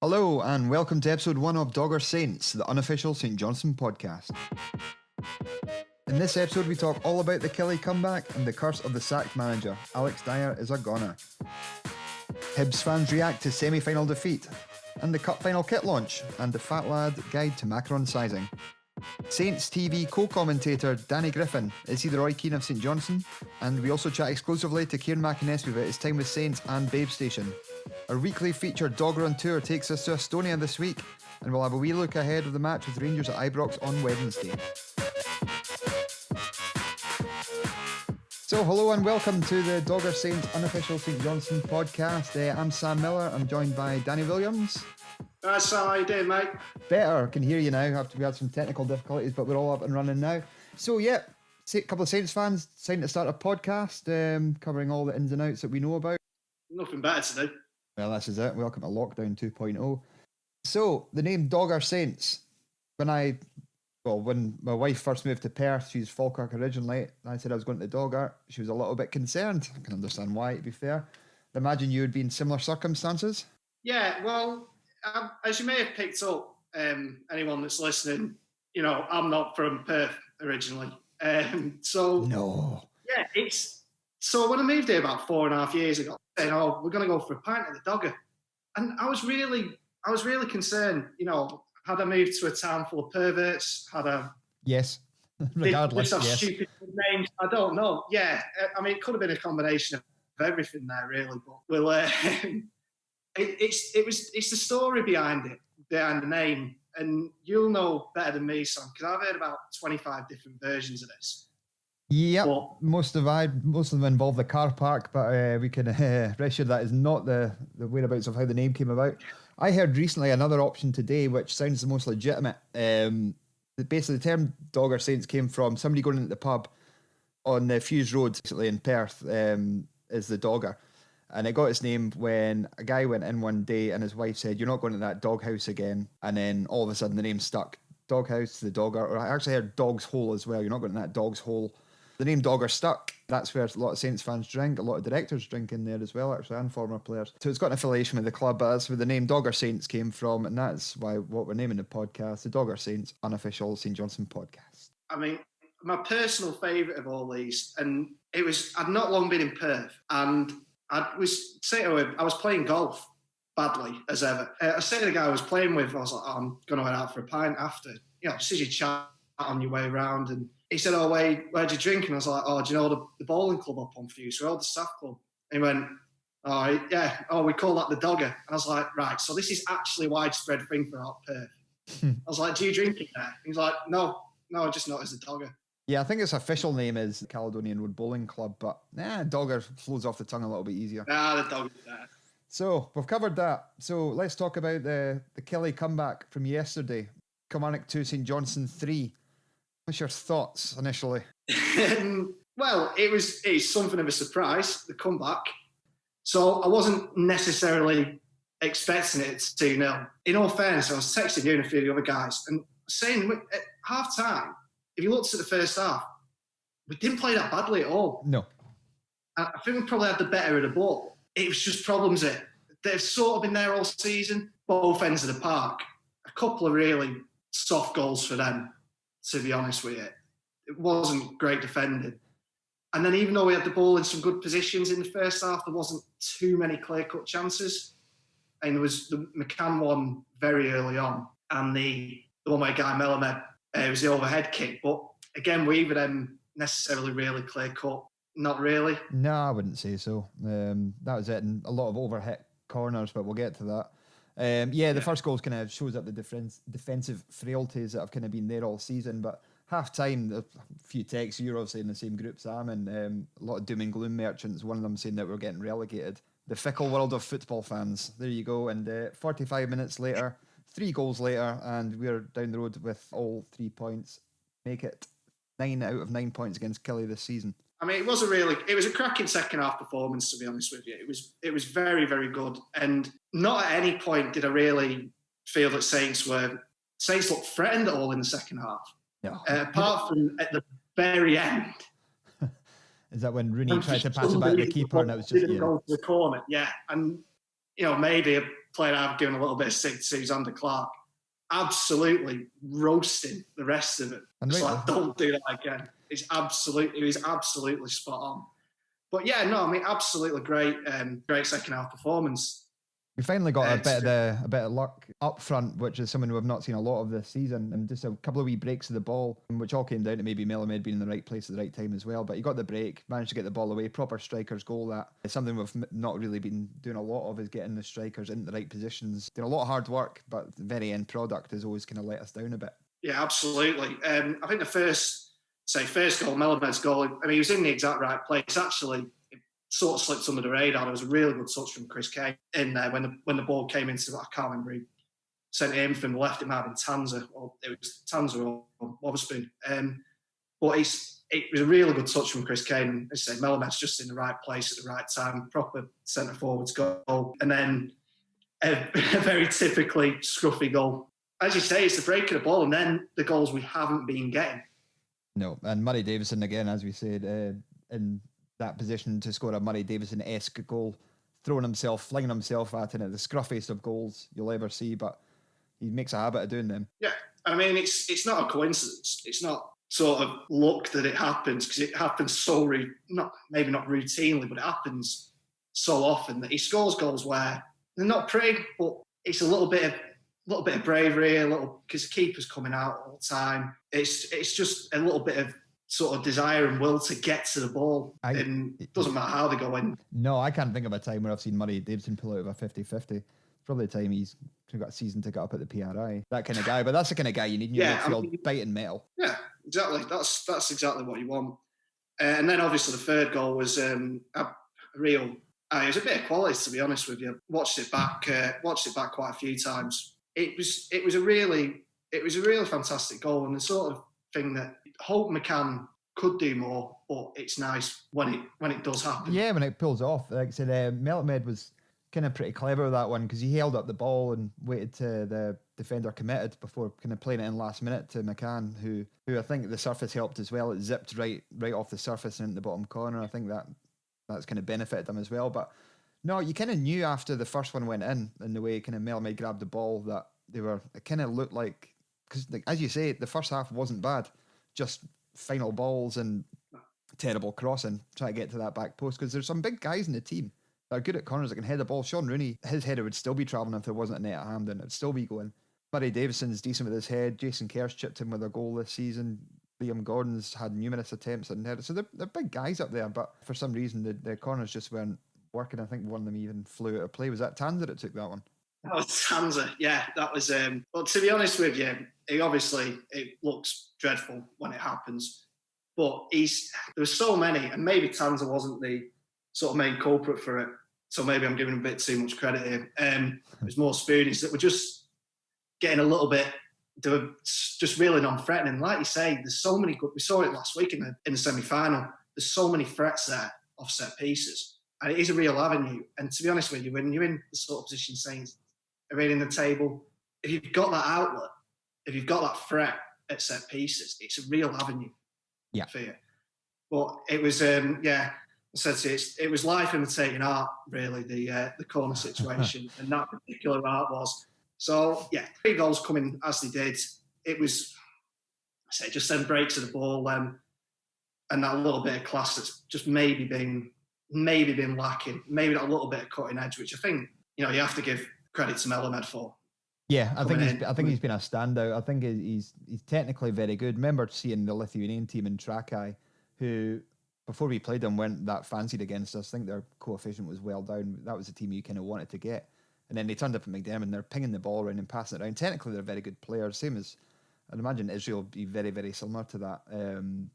Hello and welcome to episode 1 of Dogger Saints, the unofficial St Johnstone podcast. In this episode we talk all about the Killie comeback and the curse of the sacked manager. Alex Dyer is a goner. Hibs fans react to semi-final defeat, and the cup final kit launch, and the Fat Lad guide to macaron sizing. Saints TV co-commentator Danny Griffin, is he the Roy Keane of St Johnstone? And we also chat exclusively to Kieran Mcanespie about his time with Saints and Babe Station. Our weekly featured dog run tour takes us to Estonia this week, and we'll have a wee look ahead of the match with Rangers at Ibrox on Wednesday. So hello and welcome to the Dogger Saints unofficial St Johnstone podcast. I'm Sam Miller, I'm joined by Danny Williams. Sam, how you doing, mate? Better, can hear you now after we had some technical difficulties, but we're all up and running now. So yeah, a couple of Saints fans deciding to start a podcast covering all the ins and outs that we know about. Nothing better to do. Well, this is it. Welcome to Lockdown 2.0. So, the name Dogger Saints. When my wife first moved to Perth, she's Falkirk originally, and I said I was going to Dogger, she was a little bit concerned. I can understand why, to be fair. I imagine you would be in similar circumstances. Yeah, well, as you may have picked up, anyone that's listening, you know, I'm not from Perth originally. No. Yeah, so when I moved here about 4.5 years ago, saying, "Oh, we're going to go for a pint at the Dogger," and I was really concerned. You know, had I moved to a town full of perverts? Had I? Yes. Regardless, yes. Stupid names. I don't know. Yeah, I mean, it could have been a combination of everything there, really. But we'll. It's the story behind the name, and you'll know better than me, son, because I've heard about 25 different versions of this. Yep, most of them involve the car park, but we can rest assured that is not the whereabouts of how the name came about. I heard recently another option today, which sounds the most legitimate. Basically, the term Dogger Saints came from somebody going into the pub on the Fuse Road, basically in Perth, is the Dogger. And it got its name when a guy went in one day and his wife said, "You're not going to that doghouse again." And then all of a sudden the name stuck. Doghouse to the Dogger. Or I actually heard Dog's Hole as well. You're not going to that Dog's Hole. The name Dogger stuck. That's where a lot of Saints fans drink. A lot of directors drink in there as well, actually, and former players. So it's got an affiliation with the club, but that's where the name Dogger Saints came from, and that's what we're naming the podcast, the Dogger Saints unofficial St Johnstone podcast. I mean, my personal favourite of all these, and I'd not long been in Perth, and I was playing golf badly as ever. I said to the guy I was playing with, I was like, I'm going to head out for a pint after, you know, just as you chat on your way around, and he said, "Oh, where'd you drink?" And I was like, "Oh, do you know the bowling club up on Fuse Road, the staff club?" And he went, "Oh, yeah. Oh, we call that the Dogger." And I was like, "Right, so this is actually a widespread thing throughout Perth." I was like, "Do you drink it there?" He's like, No, just not as the Dogger." Yeah, I think its official name is Caledonian Road Bowling Club, but Dogger flows off the tongue a little bit easier. The Dogger's there. So, we've covered that. So, let's talk about the Killie comeback from yesterday. Kilmarnock 2, St Johnstone 3. What's your thoughts initially? Well, it's something of a surprise, the comeback. So I wasn't necessarily expecting it to 2-0. In all fairness, I was texting you and a few of the other guys and saying at half time, if you looked at the first half, we didn't play that badly at all. No. I think we probably had the better of the ball. It was just problems that they've sort of been there all season, both ends of the park. A couple of really soft goals for them, to be honest with you. It wasn't great defending. And then even though we had the ball in some good positions in the first half, there wasn't too many clear-cut chances. And there was the McCann one very early on, and the one where Guy Melamed, it was the overhead kick. But again, were either them necessarily really clear-cut? Not really. No, I wouldn't say so. That was it, and a lot of overhit corners, but we'll get to that. The first goal kind of shows up the defensive frailties that have kind of been there all season. But half time, a few texts, you're obviously in the same group, Sam, and a lot of doom and gloom merchants. One of them saying that we're getting relegated. The fickle world of football fans. There you go. And 45 minutes later, 3 goals later, and we're down the road with all 3 points. Make it 9 out of 9 points against Killie this season. I mean, it was a cracking second half performance, to be honest with you. It was very, very good. And not at any point did I really feel that Saints looked threatened at all in the second half. No. Apart from at the very end. Is that when Rooney tried to pass it back to the keeper and it was just... Didn't go to the corner, yeah. And, you know, maybe player I've given a little bit of stick to, Xander Clark, absolutely roasting the rest of it. And it's like, don't do that again. It was absolutely spot on. But yeah, no, I mean, absolutely great second half performance. We finally got a bit of luck up front, which is something we've not seen a lot of this season, and just a couple of wee breaks of the ball, which all came down to maybe Melamed being in the right place at the right time as well. But he got the break, managed to get the ball away, proper striker's goal. That is something we've not really been doing a lot of, is getting the strikers in the right positions. Doing a lot of hard work, but the very end product has always kind of let us down a bit. Yeah, absolutely. I think the first goal, Melamed's goal, I mean, he was in the exact right place. Actually, sort of slipped under the radar. There was a really good touch from Chris Kane in there when the ball came into, I can't remember who sent it in from the left. It might have been Tanza, or it was Tanza or Wotherspoon. But it was a really good touch from Chris Kane. As I say, Melamed's just in the right place at the right time, proper centre forwards goal, and then a very typically scruffy goal. As you say, it's the break of the ball, and then the goals we haven't been getting. No, and Murray Davison again, as we said, in that position to score a Murray Davison-esque goal, flinging himself at it, the scruffiest of goals you'll ever see, but he makes a habit of doing them. Yeah, I mean, it's not a coincidence. It's not sort of luck that it happens, because it happens maybe not routinely, but it happens so often that he scores goals where they're not pretty, but it's a little bit of bravery, because the keeper's coming out all the time. It's just a little bit of sort of desire and will to get to the ball, and it doesn't matter how they go in. No, I can't think of a time where I've seen Murray Davison pull out of a 50-50. It's probably the time he's got a season ticket up at the PRI. That kind of guy, but that's the kind of guy you need in your midfield, biting metal. Yeah, exactly. That's exactly what you want. And then obviously the third goal was a real. It was a bit of quality, to be honest with you. Watched it back quite a few times. It was a really fantastic goal, and the sort of thing that Hope McCann could do more, but it's nice when it does happen. Yeah, when it pulls off. Like I said, Melamed was kind of pretty clever with that one, because he held up the ball and waited till the defender committed before kind of playing it in last minute to McCann, who I think the surface helped as well. It zipped right off the surface and into the bottom corner. I think that's kind of benefited them as well. But no, you kind of knew after the first one went in the way kind of Melamed grabbed the ball, that it kind of looked like, because like, as you say, the first half wasn't bad. Just final balls and terrible crossing, trying to get to that back post, because there's some big guys in the team that are good at corners that can head the ball. Sean Rooney, his header would still be travelling if there wasn't a net at Hampden. It'd still be going. Murray Davison's decent with his head. Jason Kerr's chipped him with a goal this season. Liam Gordon's had numerous attempts at header. So they're big guys up there, but for some reason the corners just weren't working. I think one of them even flew out of play. Was that Tanza that took that one? That was Tanza, yeah. That was, well, to be honest with you, it looks dreadful when it happens. But there's so many, and maybe Tanza wasn't the sort of main culprit for it, so maybe I'm giving him a bit too much credit here. There's more Spoonies that were just getting a little bit, they were just really non-threatening. Like you say, there's so many good, we saw it last week in the semi-final, there's so many threats there off set pieces. And it is a real avenue. And to be honest with you, when you're in the sort of position Saints are in the table, if you've got that outlet, if you've got that threat at set pieces, it's a real avenue for you. But it was, I said to you, it was life imitating art, really, the corner situation. And that particular art was. So, 3 goals coming as they did. It was, just them breaks of the ball and that little bit of class that's just maybe been lacking. Maybe that little bit of cutting edge, which I think, you have to give credit to Melamed for. Yeah, I think he's been a standout. I think he's technically very good. Remember seeing the Lithuanian team in Trakai, who before we played them weren't that fancied against us. I think their coefficient was well down. That was the team you kind of wanted to get. And then they turned up at McDermott and they're pinging the ball around and passing it around. Technically, they're very good players. Same as, I'd imagine Israel will be very, very similar to that.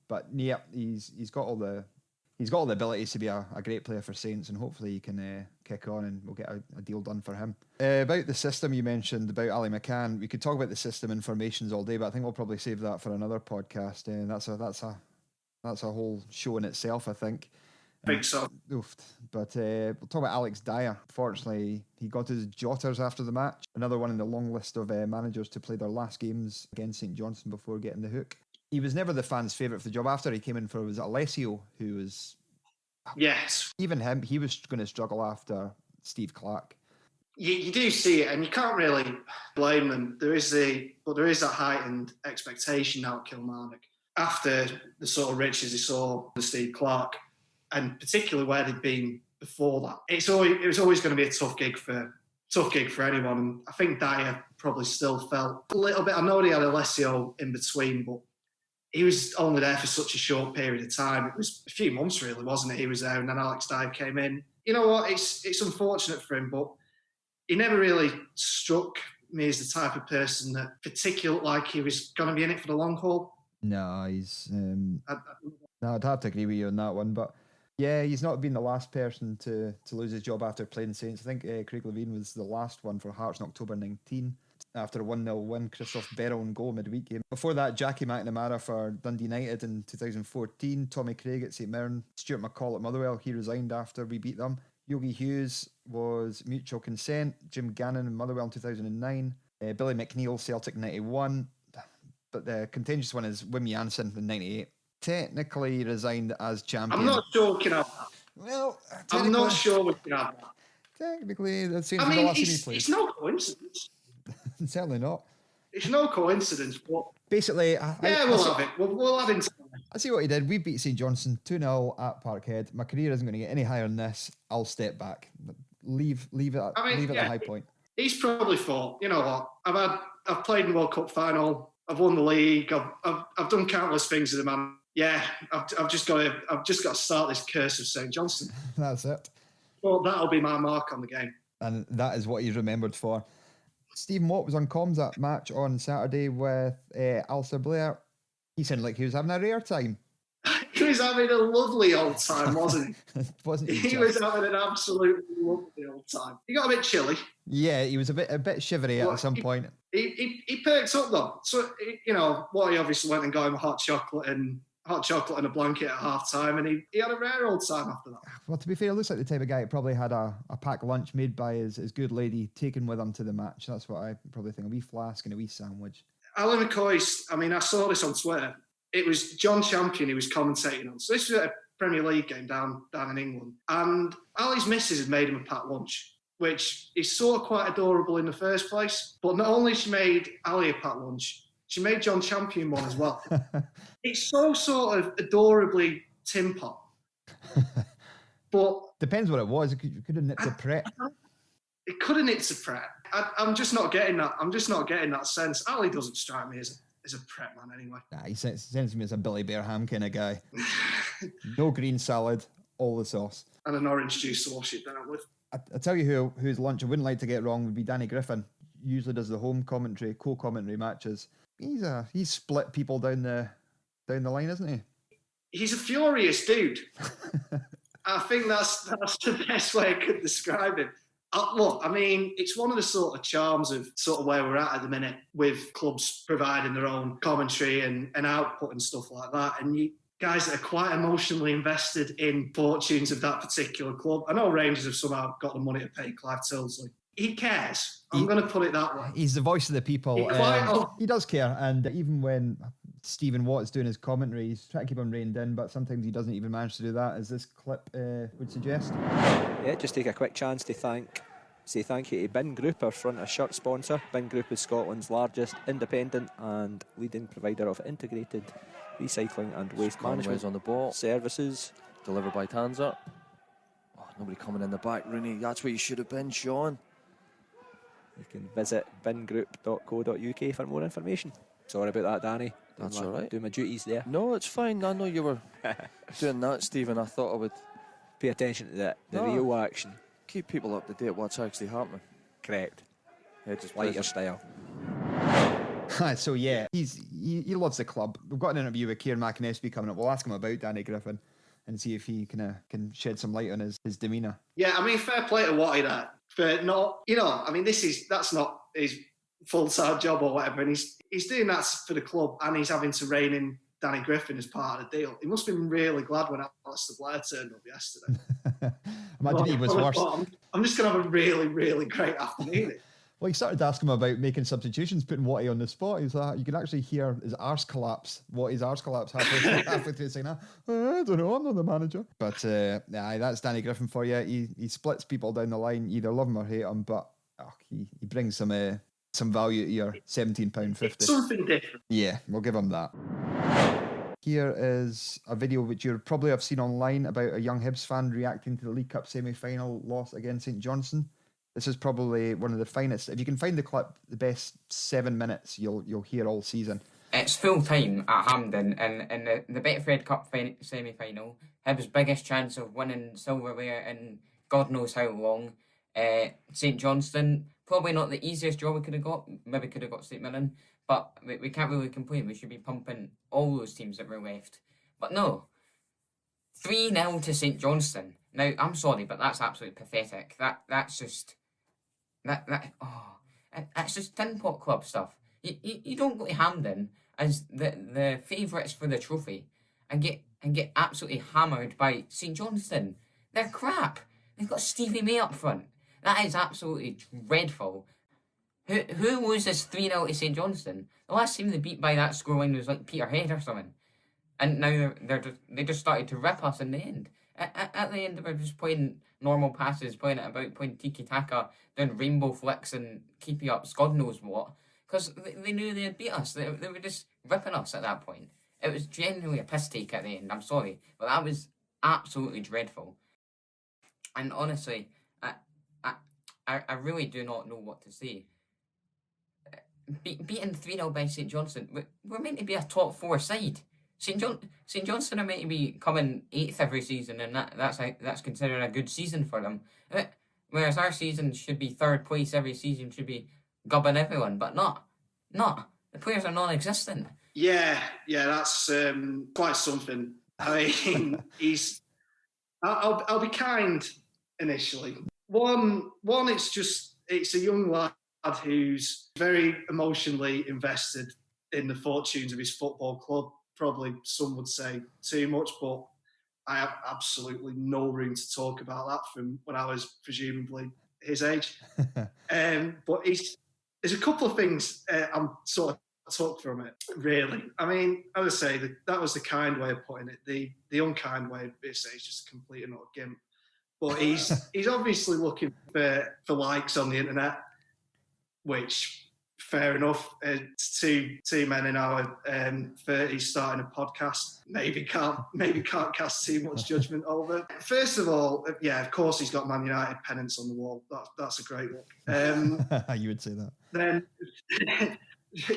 But yeah, he's got all the abilities to be a great player for Saints, and hopefully he can kick on and we'll get a deal done for him. About the system you mentioned, about Ali McCann, we could talk about the system and formations all day, but I think we'll probably save that for another podcast. That's a whole show in itself, I think. I think so. But we'll talk about Alex Dyer. Fortunately, he got his jotters after the match. Another one in the long list of managers to play their last games against St Johnstone before getting the hook. He was never the fans' favourite for the job. After he came in was Alessio, who was... Yes. Even him, he was going to struggle after Steve Clark. You do see it, and you can't really blame them. There is that heightened expectation now at Kilmarnock after the sort of riches they saw with Steve Clarke, and particularly where they'd been before that. It was always going to be a tough gig for anyone. And I think Dyer probably still felt a little bit. I know they had Alessio in between, but he was only there for such a short period of time. It was a few months, really, wasn't it? He was there, and then Alex Dyer came in. You know what? It's unfortunate for him, but he never really struck me as the type of person that particularly looked like he was going to be in it for the long haul. No, he's... no, I'd have to agree with you on that one, but yeah, he's not been the last person to lose his job after playing Saints. I think Craig Levein was the last one for Hearts in October 19 after a 1-0 win, Christoph Berrell in goal midweek game. Before that, Jackie McNamara for Dundee United in 2014, Tommy Craig at St Mirren, Stuart McCall at Motherwell, he resigned after we beat them. Yogi Hughes was Mutual Consent, Jim Gannon in Motherwell in 2009, Billy McNeil, Celtic 91, but the contentious one is Wim Janssen in 98. Technically resigned as champion. I'm not sure we can have that. Well, I'm not sure we can have that. Technically, that seems I mean, it's no coincidence. Certainly not. It's no coincidence, but basically, we'll have it. We'll have it. I see what he did. We beat St Johnstone 2-0 at Parkhead. My career isn't going to get any higher than this. I'll step back. Leave it at the high point. He's probably thought, you know what? I've played in the World Cup final. I've won the league. I've done countless things with the man. Yeah, I've just got to start this curse of St Johnstone. That's it. Well, that'll be my mark on the game. And that is what he's remembered for. Stephen Watt was on comms that match on Saturday with Alistair Blair. He sounded like he was having a rare time. He was having a lovely old time, wasn't he? Wasn't he? He was having an absolutely lovely old time. He got a bit chilly. Yeah, he was a bit shivery at some point. He perked up though. So what he obviously went and got him hot chocolate and a blanket at half time, and he had a rare old time after that. Well, to be fair, it looks like the type of guy who probably had a packed lunch made by his good lady taken with him to the match. That's what I probably think. A wee flask and a wee sandwich. Alan McCoy's, I saw this on Twitter. It was John Champion he was commentating on. So this was a Premier League game down in England. And Ali's missus had made him a packed lunch, which is sort of quite adorable in the first place. But not only she made Ali a packed lunch, she made John Champion one as well. It's so sort of adorably Tim Pot. But depends what it was. It could have nipped a Pret. It could have nipped a Pret. I'm just not getting that. I'm just not getting that sense. Ali doesn't strike me as a Pret man anyway. Nah, he sends me as a Billy Bearham kind of guy. No green salad, all the sauce. And an orange juice to wash it down with. I tell you whose lunch I wouldn't like to get wrong would be Danny Griffin. Usually does the home commentary, co-commentary matches. He's split people down the line, isn't he? He's a furious dude. I think that's the best way I could describe him. Look, it's one of the sort of charms of sort of where we're at the minute with clubs providing their own commentary and output and stuff like that. And you guys that are quite emotionally invested in fortunes of that particular club. I know Rangers have somehow got the money to pay Clive Tilsley. He cares. I'm going to put it that way. He's the voice of the people. He does care. And even when Stephen Watt's doing his commentary, he's trying to keep him reined in, but sometimes he doesn't even manage to do that, as this clip would suggest. Yeah, just take a quick chance to say thank you to Bin Group, our front of shirt sponsor. Bin Group is Scotland's largest independent and leading provider of integrated recycling and waste management on the ball. Services. Delivered by Tanzer. Oh, nobody coming in the back, Rooney. That's where you should have been, Sean. You can visit bingroup.co.uk for more information. Sorry about that, Danny. That's all right. Doing my duties there. No, it's fine. I know you were doing that, Stephen. I thought I would pay attention to the real action. Keep people up to date what's actually happening. Correct. Yeah, just like your style. So yeah, he loves the club. We've got an interview with Kieran Mcanespie coming up. We'll ask him about Danny Griffin and see if he can shed some light on his demeanour. Yeah, fair play to Watty there. For not, that's not his full-time job or whatever, and he's doing that for the club, and he's having to rein in Danny Griffin as part of the deal. He must have been really glad when Alistair Blair turned up yesterday. Imagine he was worse. I'm just going to have a really, really great afternoon. Well, he started asking him about making substitutions, putting Watty on the spot. He's like, you can actually hear his arse collapse, Watty's arse collapse halfway through saying, I don't know, I'm not the manager. But that's Danny Griffin for you. He splits people down the line, either love him or hate him, but He brings some value to your £17.50. Something different. Yeah, we'll give him that. Here is a video which you probably have seen online about a young Hibs fan reacting to the League Cup semi-final loss against St Johnstone. This is probably one of the finest. If you can find the clip, the best 7 minutes you'll hear all season. It's full time at Hampden in the Betfred Cup semi-final. Hibs' biggest chance of winning silverware in God knows how long. St Johnstone, probably not the easiest draw we could have got. Maybe could have got St Mirren, but we can't really complain. We should be pumping all those teams that were left. But no, 3-0 to St Johnstone. Now, I'm sorry, but that's absolutely pathetic. That's just that's just tin pot club stuff. You don't go to Hampden as the favourites for the trophy and get absolutely hammered by St Johnstone. They're crap. They've got Stevie May up front. That is absolutely dreadful. Who loses 3-0 to St Johnstone? The last team they beat by that scoreline was like Peterhead or something. And now they just started to rip us in the end. At the end, they were just playing normal passes, playing it about, playing tiki-taka, doing rainbow flicks and keeping up God knows what. Because they knew they'd beat us. They were just ripping us at that point. It was genuinely a piss take at the end. I'm sorry. But that was absolutely dreadful. And honestly, I really do not know what to say. Beaten 3-0 by St Johnstone, we're meant to be a top 4 side. St Johnstone are meant to be coming 8th every season, and that's considered a good season for them. Whereas our season should be 3rd place every season, should be gubbing everyone, but not. The players are non-existent. Yeah, that's quite something. I mean, I'll be kind initially. One, it's a young lad who's very emotionally invested in the fortunes of his football club. Probably some would say too much, but I have absolutely no room to talk about that from when I was presumably his age. But there's a couple of things I'm sort of took from it, really. I mean, I would say that was the kind way of putting it. The unkind way of saying it's just a complete and utter gimp. But he's obviously looking for likes on the internet, which fair enough. It's two men in our 30s starting a podcast. Maybe can't cast too much judgment over. First of all, yeah, of course he's got Man United pennants on the wall. That's a great look. You would say that. Then,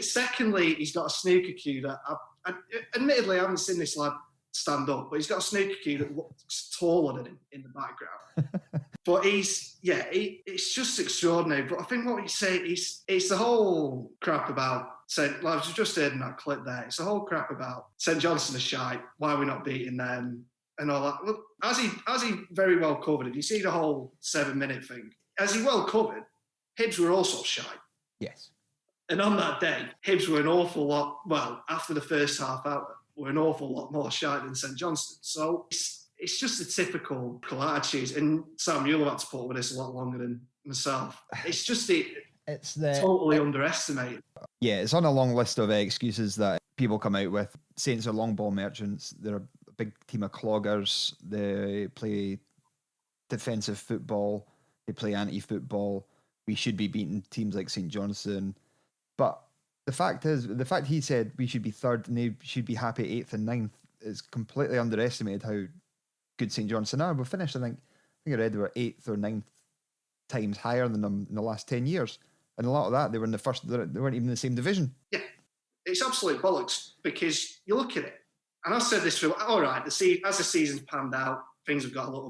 secondly, he's got a snooker cue that admittedly I haven't seen this lad stand up, but he's got a snooker cue that looks taller than him in the background. But it's just extraordinary. But I think what you say is it's the whole crap about I've just heard in that clip there. It's the whole crap about St Johnstone are shite. Why are we not beating them and all that? Look, as he very well covered, if you see the whole 7-minute thing, as he well covered, Hibs were also shite. Yes. And on that day, Hibs were an awful lot. Well, after the first half out, were an awful lot more shite than St Johnstone. So it's just a typical attitude. And Sam, you'll have had to put up with this a lot longer than myself. It's just totally underestimated. Yeah, it's on a long list of excuses that people come out with. Saints are long ball merchants. They're a big team of cloggers. They play defensive football. They play anti-football. We should be beating teams like St Johnstone. But the fact he said we should be 3rd and they should be happy 8th and 9th is completely underestimated how good St Johnstone are. We're finished, I think I read they were 8th or 9th times higher than them in the last 10 years. And a lot of that, they were in the first, they weren't even in the same division. Yeah, it's absolute bollocks because you look at it, and I've said this for, all right, as the season's panned out, things have got a little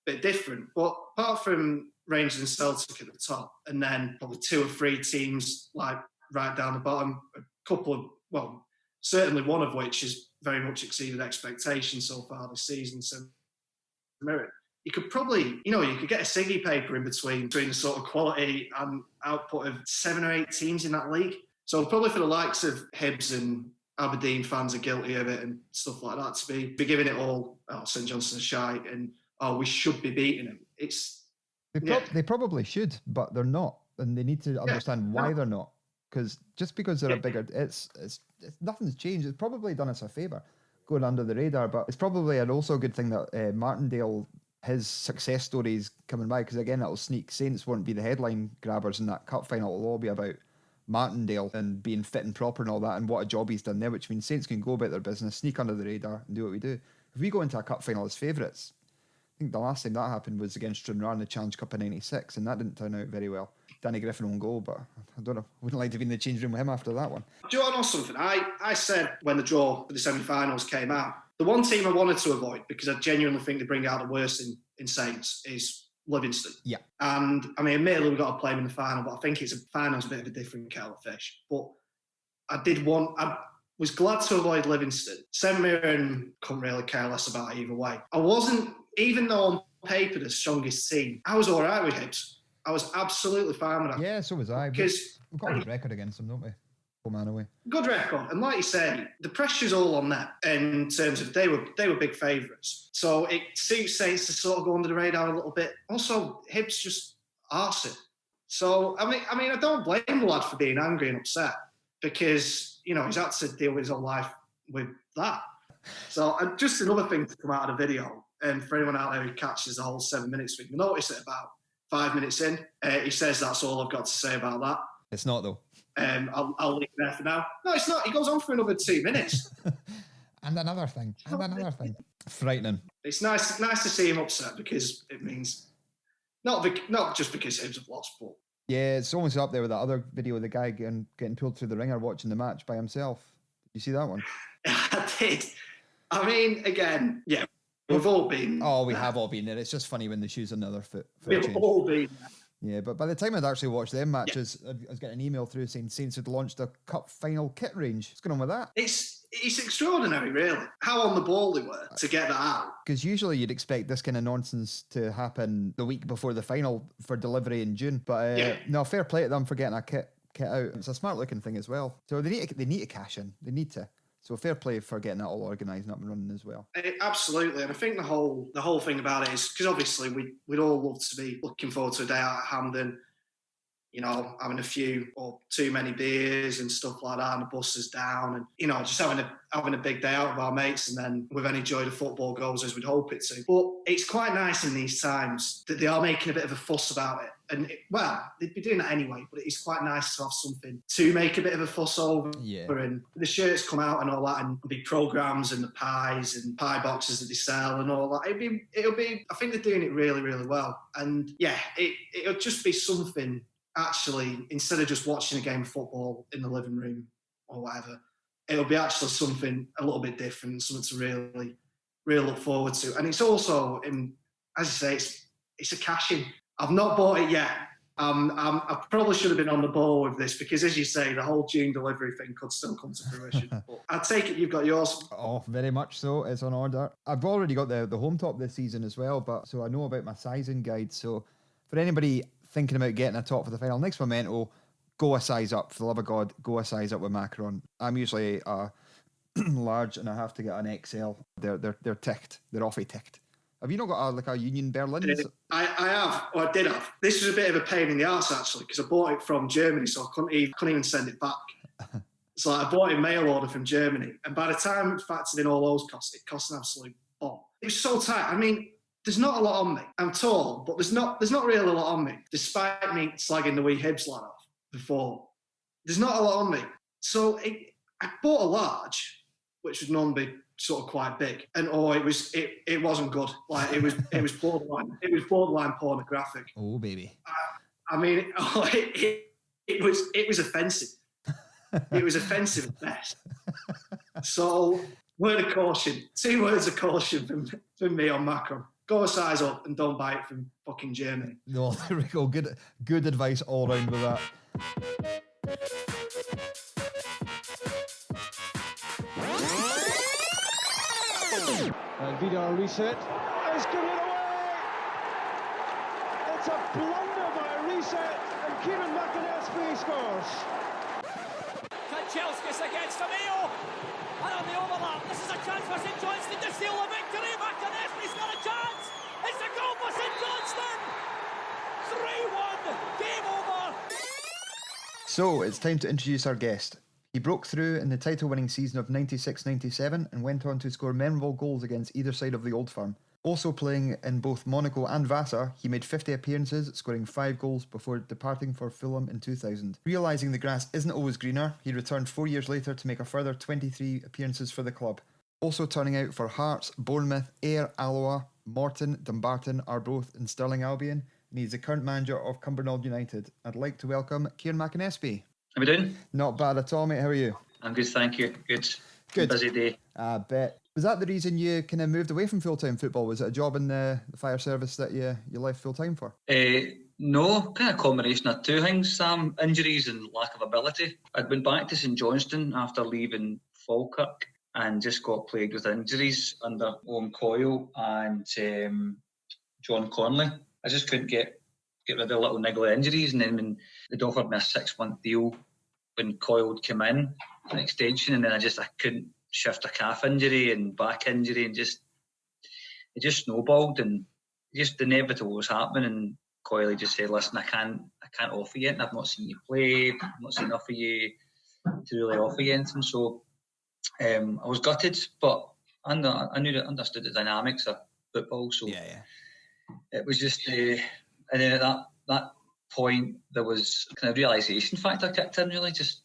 bit different. But apart from Rangers and Celtic at the top, and then probably 2 or 3 teams like right down the bottom, a couple of, well, certainly one of which has very much exceeded expectations so far this season. So, you could probably, you could get a Siggy paper in between the sort of quality and output of 7 or 8 teams in that league. So probably for the likes of Hibs and Aberdeen fans are guilty of it and stuff like that, to be giving it all, St Johnstone's shite and, we should be beating them. They probably should, but they're not. And they need to understand why they're not. Because just because they're a bigger, it's nothing's changed. It's probably done us a favour going under the radar, but it's probably also a good thing that Martindale his success stories coming by, because again, that'll sneak. Saints won't be the headline grabbers in that cup final. It'll all be about Martindale and being fit and proper and all that, and what a job he's done there, which means Saints can go about their business, sneak under the radar, and do what we do. If we go into a cup final as favourites, I think the last time that happened was against Stranraer in the Challenge Cup in '96, and that didn't turn out very well. Danny Griffin on goal, but I don't know. I wouldn't like to be in the change room with him after that one. Do you want to know something? I said when the draw for the semi-finals came out, the one team I wanted to avoid, because I genuinely think they bring out the worst in Saints, is Livingston. Yeah. And I mean, admittedly, we've got to play them in the final, but I think final's a bit of a different kettle of fish. But I was glad to avoid Livingston. St Mirren couldn't really care less about it either way. I wasn't, even though on paper the strongest team, I was all right with Hibs. I was absolutely fine with that. Yeah, so was I. Because we've got a good record against them, don't we? Home and away. Good record, and like you say, the pressure's all on them in terms of they were big favourites. So it suits Saints to sort of go under the radar a little bit. Also, Hibs just arse it. So I mean, I don't blame the lad for being angry and upset, because he's had to deal with his own life with that. So and just another thing to come out of the video, and for anyone out there who catches the whole 7 minutes, we notice it about 5 minutes in. He says that's all I've got to say about that. It's not though. I'll leave it there for now. No, it's not. He goes on for another 2 minutes. And another thing. Frightening. It's nice to see him upset, because it means not just because Hibs have lost, but yeah, it's almost up there with that other video of the guy getting pulled through the ringer watching the match by himself. Did you see that one? I did. I mean, again, yeah, we've all been. Oh, we have all been there. It's just funny when the shoe's on the other foot. We've all been there. Yeah, but by the time I'd actually watched them matches, I was getting an email through saying Saints had launched a cup final kit range. What's going on with that? It's extraordinary, really, how on the ball they were to get that out. Because usually you'd expect this kind of nonsense to happen the week before the final for delivery in June. But no, fair play to them for getting a kit out. It's a smart looking thing as well. So they need to cash in. They need to. So fair play for getting that all organised and up and running as well. Absolutely, and I think the whole thing about it is because obviously we'd all love to be looking forward to a day out at Hampden, having a few or too many beers and stuff like that, and the bus is down, and just having a big day out with our mates, and then with any joy the football goes as we'd hope it to. But it's quite nice in these times that they are making a bit of a fuss about it. And they'd be doing that anyway, but it's quite nice to have something to make a bit of a fuss over. Yeah. And the shirts come out and all that, and big programmes and the pies and pie boxes that they sell and all that. It'll be. I think they're doing it really, really well. And yeah, it'll just be something. Actually, instead of just watching a game of football in the living room or whatever, it'll be actually something a little bit different, something to really, really look forward to. And it's also, as you say, it's a cash-in. I've not bought it yet. I probably should have been on the ball with this, because, as you say, the whole June delivery thing could still come to fruition. But I take it you've got yours. Oh, very much so. It's on order. I've already got the home top this season as well, but so I know about my sizing guide. So for anybody thinking about getting a top for the final, next memento, go a size up. For the love of God, go a size up with Macron. I'm usually a large, and I have to get an XL. They're ticked. They're awfully ticked. Have you not got a Union Berlin? I have, or I did have. This was a bit of a pain in the arse, actually, because I bought it from Germany, so I couldn't even send it back. So I bought it in mail order from Germany, and by the time it factored in all those costs, it cost an absolute bomb. It was so tight. I mean, there's not a lot on me. I'm tall, but there's not really a lot on me, despite me slagging the wee Hibs lad off before. There's not a lot on me. So I bought a large, which would normally be sort of quite big, and it wasn't good. Like it was borderline pornographic. Oh baby. I mean, it was offensive. It was offensive at best. So word of caution, 2 words of caution from me on Macron. Go a size up and don't buy it from fucking Germany. No, there we go. Good advice all round with that. And Vidar reset. It's given it away! It's a blunder by a reset, and Kieran Mcanespie scores. Kanchelskis against Ameo. And on the overlap, this is a chance for St Johnstone to seal the victory. Mcanespie's got a chance. It's a goal for St Johnstone. 3-1. Game over. So it's time to introduce our guest. He broke through in the title-winning season of 96-97 and went on to score memorable goals against either side of the Old Firm. Also playing in both Monaco and Vassar, he made 50 appearances, scoring 5 goals before departing for Fulham in 2000. Realising the grass isn't always greener, he returned 4 years later to make a further 23 appearances for the club. Also turning out for Hearts, Bournemouth, Ayr, Alloa, Morton, Dumbarton, Arbroath and Stirling Albion, and he's the current manager of Cumbernauld United. I'd like to welcome Kieran Mcanespie. How we doing? Not bad at all, mate. How are you? I'm good, thank you. Good. Good. Busy day. I bet. Was that the reason you kind of moved away from full-time football? Was it a job in the fire service that you left full-time for? No, kind of combination of two things, Sam. Injuries and lack of ability. I'd been back to St Johnstone after leaving Falkirk and just got plagued with injuries under Owen Coyle and John Conley. I just couldn't get rid of little niggly injuries, and then when they'd offered me a 6-month deal when Coyle would come in, an extension, and then I couldn't shift a calf injury and back injury, and it just snowballed, and just the inevitable was happening. And Coyle just said, "Listen, I can't offer you anything. I've not seen you play. I've not seen enough of you to really offer you anything." So I was gutted, but I understood the dynamics of football. So it was just, and then at that point there was kind of realisation factor kicked in. Really, just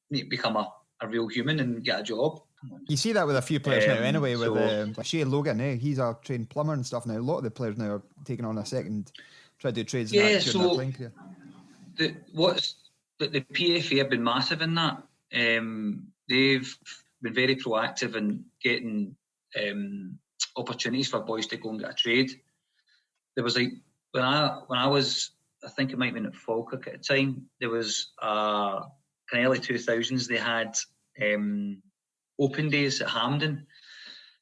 need to become a real human and get a job. You see that with a few players now anyway, with Shea Logan, he's a trained plumber and stuff now. A lot of the players now are taking on a second, try to do trades in that during their playing career. The PFA have been massive in that. They've been very proactive in getting opportunities for boys to go and get a trade. There was like, when I was, I think it might have been at Falkirk at the time, there was kind of early 2000s, they had open days at Hampden.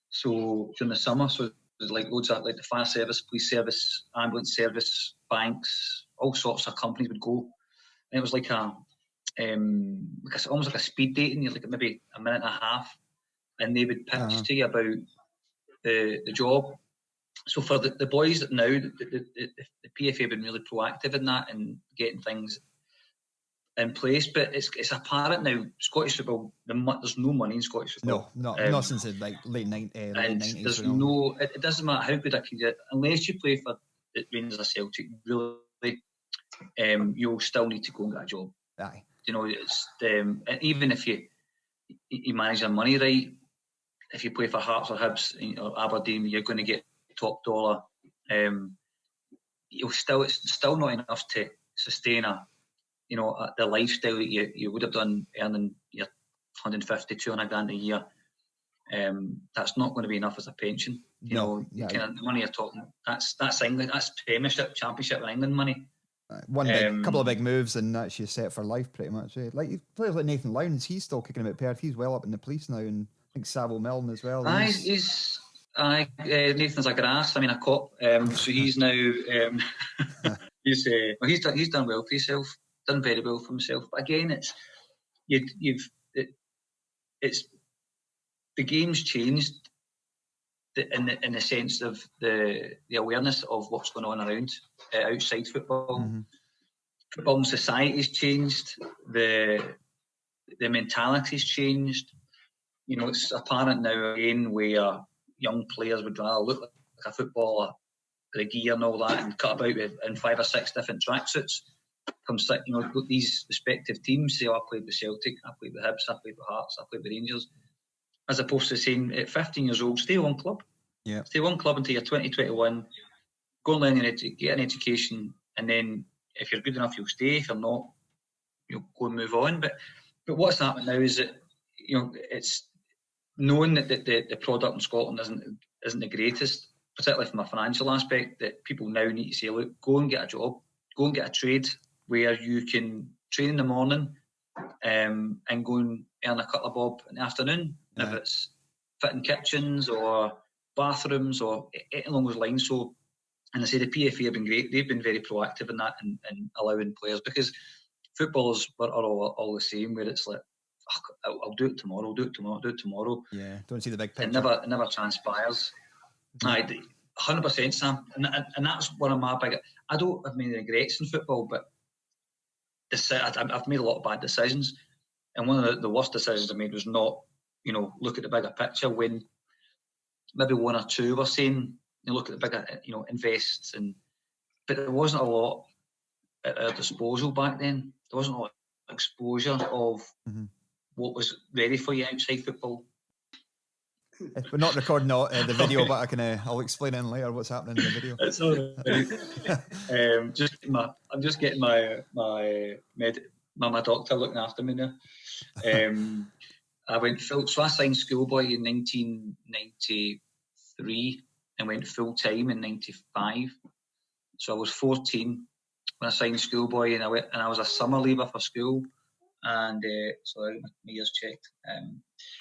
So during the summer, so there's like loads of like the fire service, police service, ambulance service, banks, all sorts of companies would go. And it was like almost like a speed dating, like maybe a minute and a half, and they would pitch to you about the job. So for the boys that now, the PFA have been really proactive in that and getting things in place, but it's apparent now, Scottish football, there's no money in Scottish football. No, not since the late 90s. There's no, it doesn't matter how good a kid is, unless you play for the Rangers or Celtic, really, you'll still need to go and get a job. Aye. You know, it's even if you manage your money right, if you play for Hearts or Hibs or Aberdeen, you're going to get top dollar. It's still not enough to sustain the lifestyle that you would have done earning your 150, 200 grand a year. That's not going to be enough as a pension. The money you're talking, that's England, that's Premiership, Championship in England money. Couple of big moves and that's you set for life pretty much. Like players like Nathan Lowndes, he's still kicking about Perth. He's well up in the police now, and I think Savile Milne as well. Nathan's a grass. I mean a cop. So he's now he's done well for himself. Done very well for himself. But again, it's the game's changed in the sense of the awareness of what's going on around outside football. Mm-hmm. Football and society's changed. The mentality's changed. It's apparent now again where young players would rather look like a footballer, the gear and all that, and cut about in 5 or 6 different tracksuits. These respective teams say, I played with Celtic, I played with Hibs, I played with Hearts, I played with Rangers, as opposed to saying at 15 years old, stay one club. Yeah. Stay one club until you're 20, 21, go and learn get an education, and then if you're good enough, you'll stay. If you're not, you'll go and move on. But what's happening now is that it's knowing that the product in Scotland isn't the greatest, particularly from a financial aspect, that people now need to say, look, go and get a job, go and get a trade where you can train in the morning and go and earn a couple of bob in the afternoon, if it's fitting kitchens or bathrooms or anything along those lines. So, and I say the PFA have been great. They've been very proactive in that and allowing players, because footballers are all the same, where it's like, I'll do it tomorrow, do it tomorrow. Yeah, don't see the big picture. It never transpires. 100%, Sam. And that's one of my big... I don't have many regrets in football, but I've made a lot of bad decisions. And one of the worst decisions I made was not, look at the bigger picture, when maybe one or two were saying, You look at the bigger, invests, but there wasn't a lot at our disposal back then. There wasn't a lot of exposure of what was ready for you outside football. We're not recording the video, but I'll explain in later what's happening in the video. It's all right. I'm just getting my doctor looking after me now. I signed schoolboy in 1993 and went full time in 95. So I was 14 when I signed schoolboy, and I was a summer leaver for school, and so I got my years checked.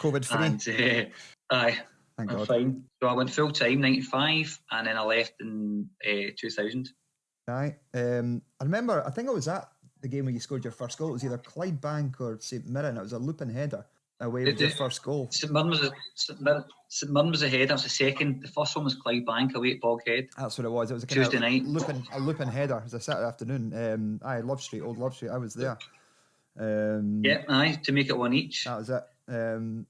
COVID free. And aye, thank I'm God. fine. So I went full time 95, and then I left in 2000. Aye. I remember. I think I was at the game where you scored your first goal. It was either Clydebank or St Mirren. It was a looping header away with your first goal. St Mirren was a header. That was the second. The first one was Clydebank away at Boghead. That's what it was. It was a Tuesday night. A looping header. It was a Saturday afternoon. Old Love Street. I was there. To make it one each. That was it. And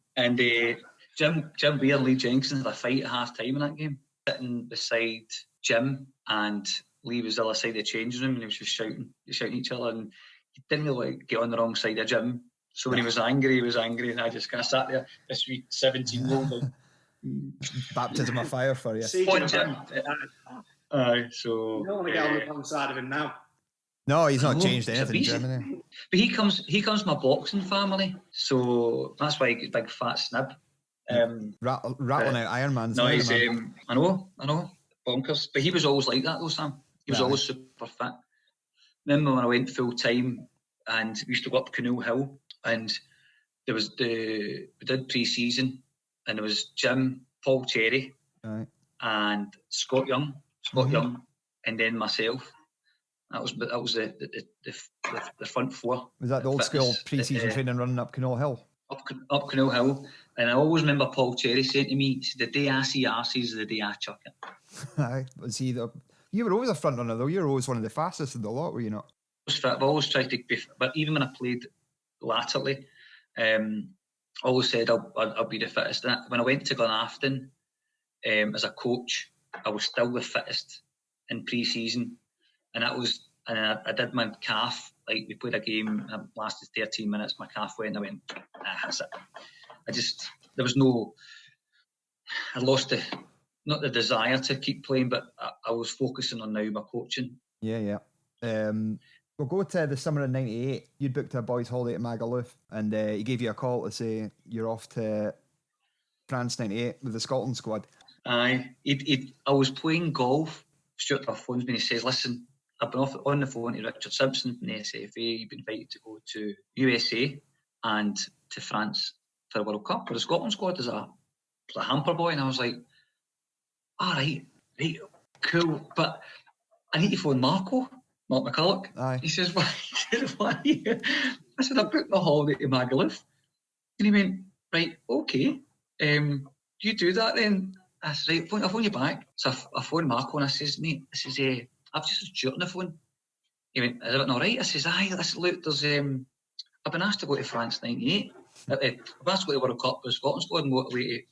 Jim Weir and Lee Jenkins had a fight at half time in that game. Sitting beside Jim, and Lee was the other side of the changing room, and he was just shouting each other, and he didn't really get on the wrong side of Jim. So when he was angry, and I just kind of sat there, this week 17-year-old. Baptism of fire for you. Jim. So you don't want to get on the wrong side of him now. No, he's not changed anything in Germany. But he comes from a boxing family, so that's why he got big fat snib. Rattling out Ironmans. No, he's I know, bonkers. But he was always like that though, Sam. He was always super fit. Remember when I went full time and we used to go up Canole Hill, and we did pre-season, and there was Jim, Paul Cherry, and Scott Young, and then myself. That was the front four. Was that the old school pre-season training running up Canole Hill? Up Canole Hill. And I always remember Paul Cherry saying to me, "The day I see arses is the day I chuck it." Aye. You were always a front runner though. You were always one of the fastest in the lot, were you not? I've always tried to be, but even when I played latterly, I always said I'll be the fittest. And when I went to Glenafton as a coach, I was still the fittest in pre-season. And I did my calf, like we played a game, it lasted 13 minutes, my calf went, and I went, that's it. I lost not the desire to keep playing, but I was focusing on now my coaching. Yeah. We'll go to the summer of 98. You'd booked a boys' holiday at Magaluf, and he gave you a call to say you're off to France 98 with the Scotland squad. Aye. I was playing golf. Stuart phones me and he says, "Listen, I've been on the phone to Richard Simpson from the SFA. You've been invited to go to USA and to France for a World Cup with the Scotland squad as a hamper boy." And I was like, all right, cool. But I need to phone Mark McCulloch. Aye. He says, why? I said, I booked my holiday to Magaluf. And he went, right, okay. Do you do that then? I said, right, I'll phone you back. So I phoned Marco and I says, mate, I've just had Stuart on the phone. He went, is everything all right? I says, aye, listen, look, I've been asked to go to France 98. I've been asked to go to the World Cup with Scotland squad and go away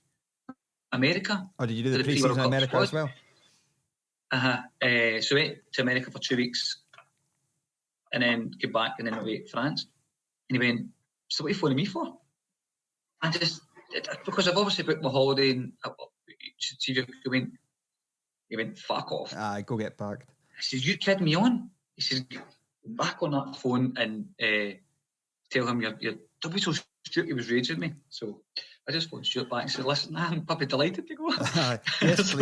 to America. Oh, did you do the pre-season in America as well? So went to America for 2 weeks and then came back and then away to France. And he went, so what are you phoning me for? Because I've obviously booked my holiday and he went, fuck off. Aye, go get packed. I says, you kidding me on? He says, back on that phone and tell him you're don't be so stupid. He was raging me. So I just phoned Stuart back and said, listen, I'm probably delighted to go. Yes,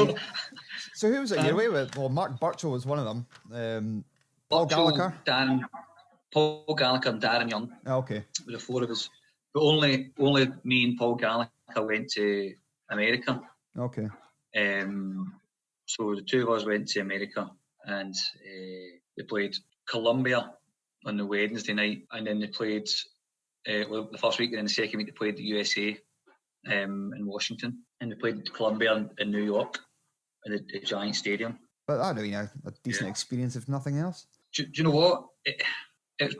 so who was it you're away with? Well, Mark Burchell was one of them. Paul Gallagher? Paul Gallagher and Darren Young. Oh, okay. With the four of us. But only me and Paul Gallagher went to America. Okay. So the two of us went to America and they played Colombia on the Wednesday night, and then they played the first week, and then the second week they played the USA in Washington, and they played Colombia in New York in the Giant Stadium. But that'd have been a decent experience, if nothing else. Do you know what? It was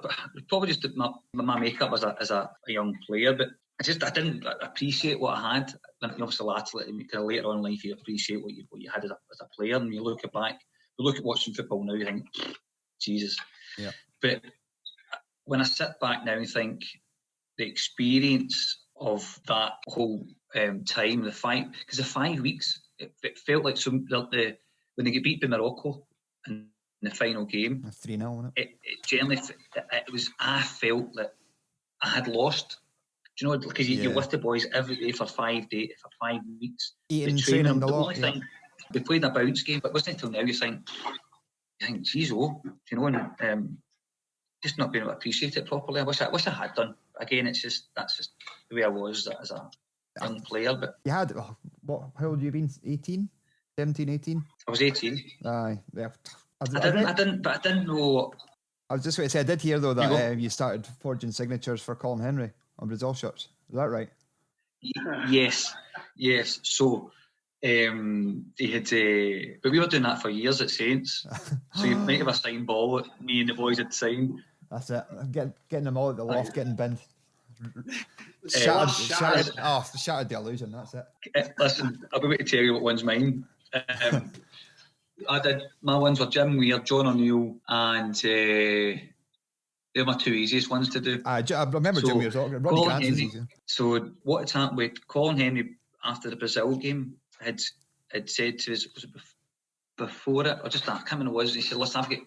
probably just my makeup as a young player, but I didn't appreciate what I had. obviously laterally, kind of later on in life, you appreciate what you had as a player, and you look at watching football now, you think, Jesus. Yeah. But when I sit back now and think the experience of that whole time, the 5 weeks, it felt like when they get beat by Morocco in the final game, 3-0, wasn't it? It generally, I felt that I had lost. Do you know, because you're with the boys every day for 5 weeks. Eating, the training, the the only lot. thing, we played a bounce game, but it wasn't until now you think, geez, and just not being able to appreciate it properly. I wish I had done. Again, that's just the way I was as a young player. But you had, how old have you been? 18? 17, 18? I was 18. Aye, yeah. I didn't know. I was just going to say, I did hear though that you started forging signatures for Colin Henry on Brazil shirts. Is that right? Yes. So they had, but we were doing that for years at Saints. So you might have a signed ball that me and the boys had signed. That's it. Getting them all at the loft, getting binned. Shattered The illusion. That's it. Listen, I'll be able to tell you what one's mine. My ones were Jim Weir, John O'Neill, and they're my two easiest ones to do. I remember Jim Weir's talking. Ronnie Cranston's easy. So what had happened with Colin Henry after the Brazil game had said to us, was it before it or just that? I can't remember what it was. He said, "Listen, I've got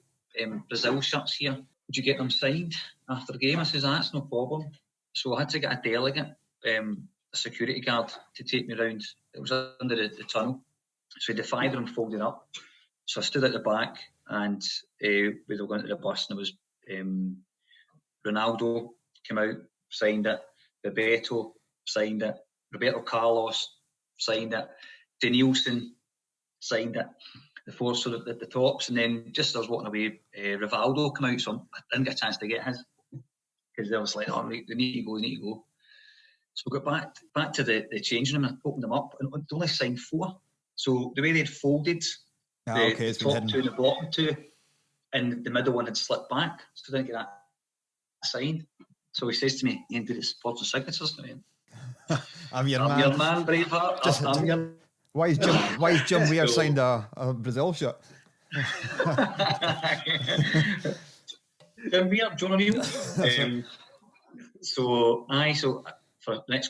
Brazil shirts here. Would you get them signed after the game?" I says, "That's no problem." So I had to get a delegate, a security guard, to take me round. It was under the tunnel. So the 5 of them folded up. So I stood at the back, and we were going to the bus, and there was Ronaldo came out, signed it. Bebeto signed it. Roberto Carlos signed it. Danielson signed it. The four sort of at the tops, and then just as I was walking away, Rivaldo came out, so I didn't get a chance to get his because they was like, "Oh, they need to go." So we got back to the changing room and I opened them up, and they only signed 4. So the way they'd folded the top 2 and the bottom 2, and the middle one had slipped back, so I didn't get that signed. So he says to me, "You did it for the signatures." I'm your man, Braveheart. Why is Jim Weir signed a Brazil shirt? Jim Weir, John O'Neill. So for the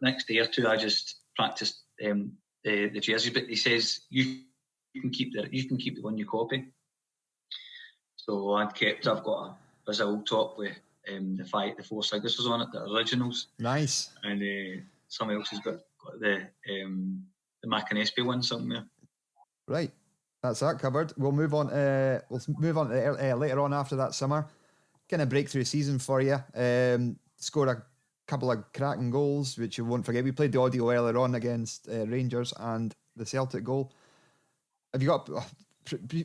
next day or two, I just practiced the jerseys. But he says you can keep the one you copy. So I've got a Brazil top with the 4 signatures on it, the originals. Nice. And someone else has got the Mcanespie one somewhere. Right, that's that covered. We'll move on. We'll move on to later on after that summer. Kind of breakthrough season for you. Scored a couple of cracking goals, which you won't forget. We played the audio earlier on against Rangers and the Celtic goal. Have you got?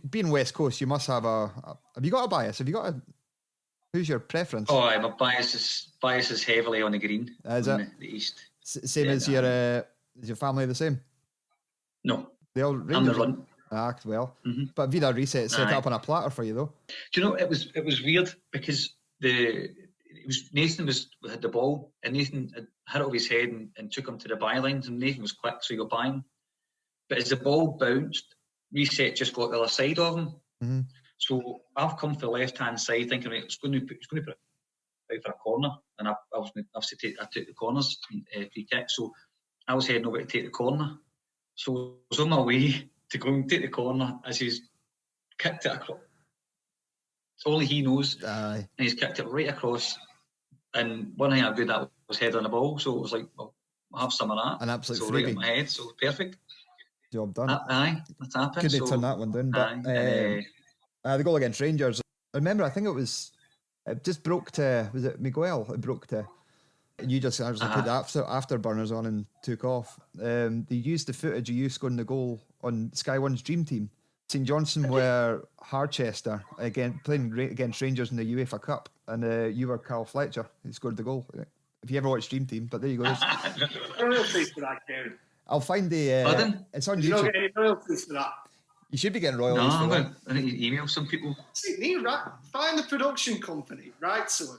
Being West Coast, you must have have you got a bias? Who's your preference? Oh, my bias is heavily on the green. Is on it the east? Same as your is your family the same? No, they all Rangers. I'm the run. Well, mm-hmm. But Vida Reset set up on a platter for you though. Do you know it was weird because Nathan had the ball and Nathan had it over his head and took him to the bylines, and Nathan was quick, so he got by him. But as the ball bounced, Reset just got the other side of him. Mm-hmm. So I've come for the left hand side thinking it's going to put it out for a corner, and I took the corners free kick. So I was heading over to take the corner. So I was on my way to go and take the corner as he's kicked it across. Only he knows. Aye. And he's kicked it right across. And one thing I did that was head on the ball. So it was like, well, I'll have some of that. An absolute so freebie. Right in my head. So perfect. Job done. Aye, that's happened. Could they turn that one down? But the goal against Rangers, I remember, I think it just broke to, was it Miguel? It broke to, and you just actually put the afterburners on and took off. They used the footage of you scoring the goal on Sky One's Dream Team. St Johnstone were Harchester playing against Rangers in the UEFA Cup, and you were Carl Fletcher who scored the goal. If you ever watched Dream Team, but there you go. Royalties for that, Kieran. I'll find the. It's on YouTube. You don't get any royalties for that. You should be getting royalties. No, for that. I need to email some people. See, find the production company, right? So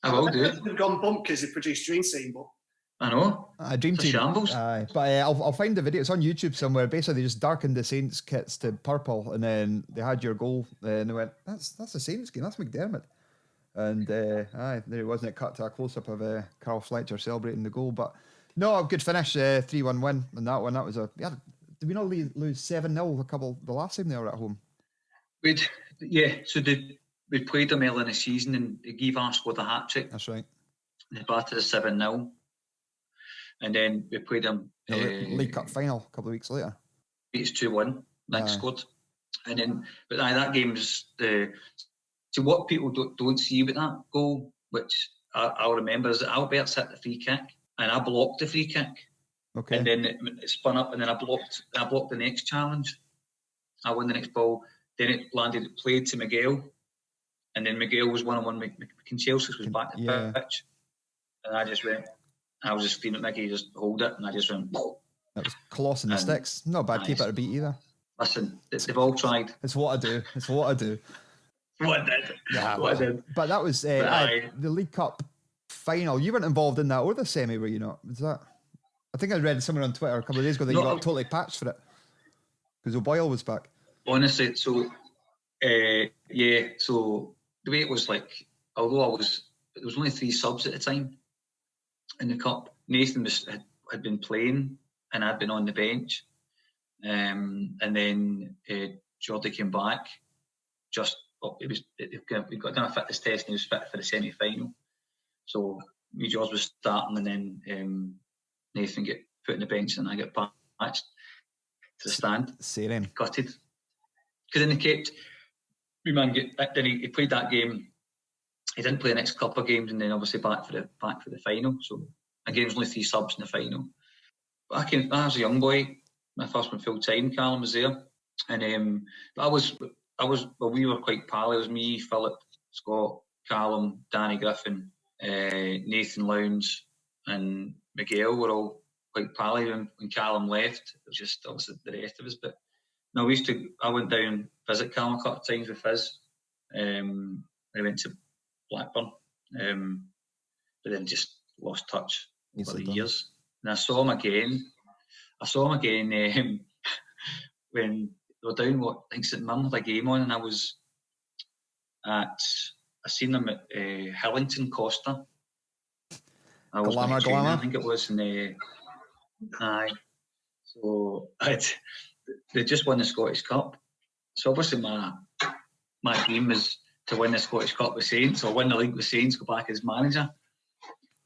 I will do it. They've gone bump because they produced Dream Scene, but I know. Dream It's a Team. shambles. But I'll find the video. It's on YouTube somewhere. Basically, they just darkened the Saints kits to purple, and then they had your goal, and they went, "That's the Saints game. That's McDermott." And there it wasn't. It cut to a close-up of Carl Fletcher celebrating the goal. But no, a good finish, 3-1 win on that one. That was did we not lose 7-0 the last time they were at home? So we played them early in the season, and Givar scored a hat-trick. That's right. They battered us 7-0. And then we played them... The League Cup final a couple of weeks later. Beat us 2-1. Nick scored. And then... But that game's... So what people don't see about that goal, which I'll remember, is that Albert's hit the free kick, and I blocked the free kick. Okay. And then it spun up, and then I blocked the next challenge. I won the next ball. Then it played to Miguel. And then Miguel was one-on-one. McInchelsea was back to the pitch. And I was just screaming at Mickey, just hold it. And I just went, whoa. That was Coloss in the sticks. Not a bad keeper to beat either. Listen, they've all tried. It's what I do. What I did. But that was the League Cup final. You weren't involved in that or the semi, were you not? Was that? I think I read somewhere on Twitter a couple of days ago that you got totally patched for it because O'Boyle was back. Honestly, so so the way it was, like, although there was only 3 subs at the time in the cup. Nathan had been playing and I'd been on the bench, and then Jordy came back. We got done a fitness test and he was fit for the semi-final. So George was starting, and then Nathan get put on the bench and I get patched to the stand. Serene. Gutted. Because then they kept... Then he played that game. He didn't play the next couple of games, and then obviously back for the final. So again, there's only 3 subs in the final. But I was a young boy. My first one full time. Callum was there, and we were quite pally. It was me, Philip, Scott, Callum, Danny Griffin, Nathan Lowndes, and Miguel were all quite pally. When Callum left, it was just obviously the rest of us. But no, I went down and visit Callum a couple of times with Fizz. I went to Blackburn, but then just lost touch over the years. And I saw him again. When they were down, I think St Mirren had a game on, and I seen them at Hillington Costa. Glamour. I think it was in so they just won the Scottish Cup. So obviously my dream was to win the Scottish Cup with Saints, or win the league with Saints, go back as manager.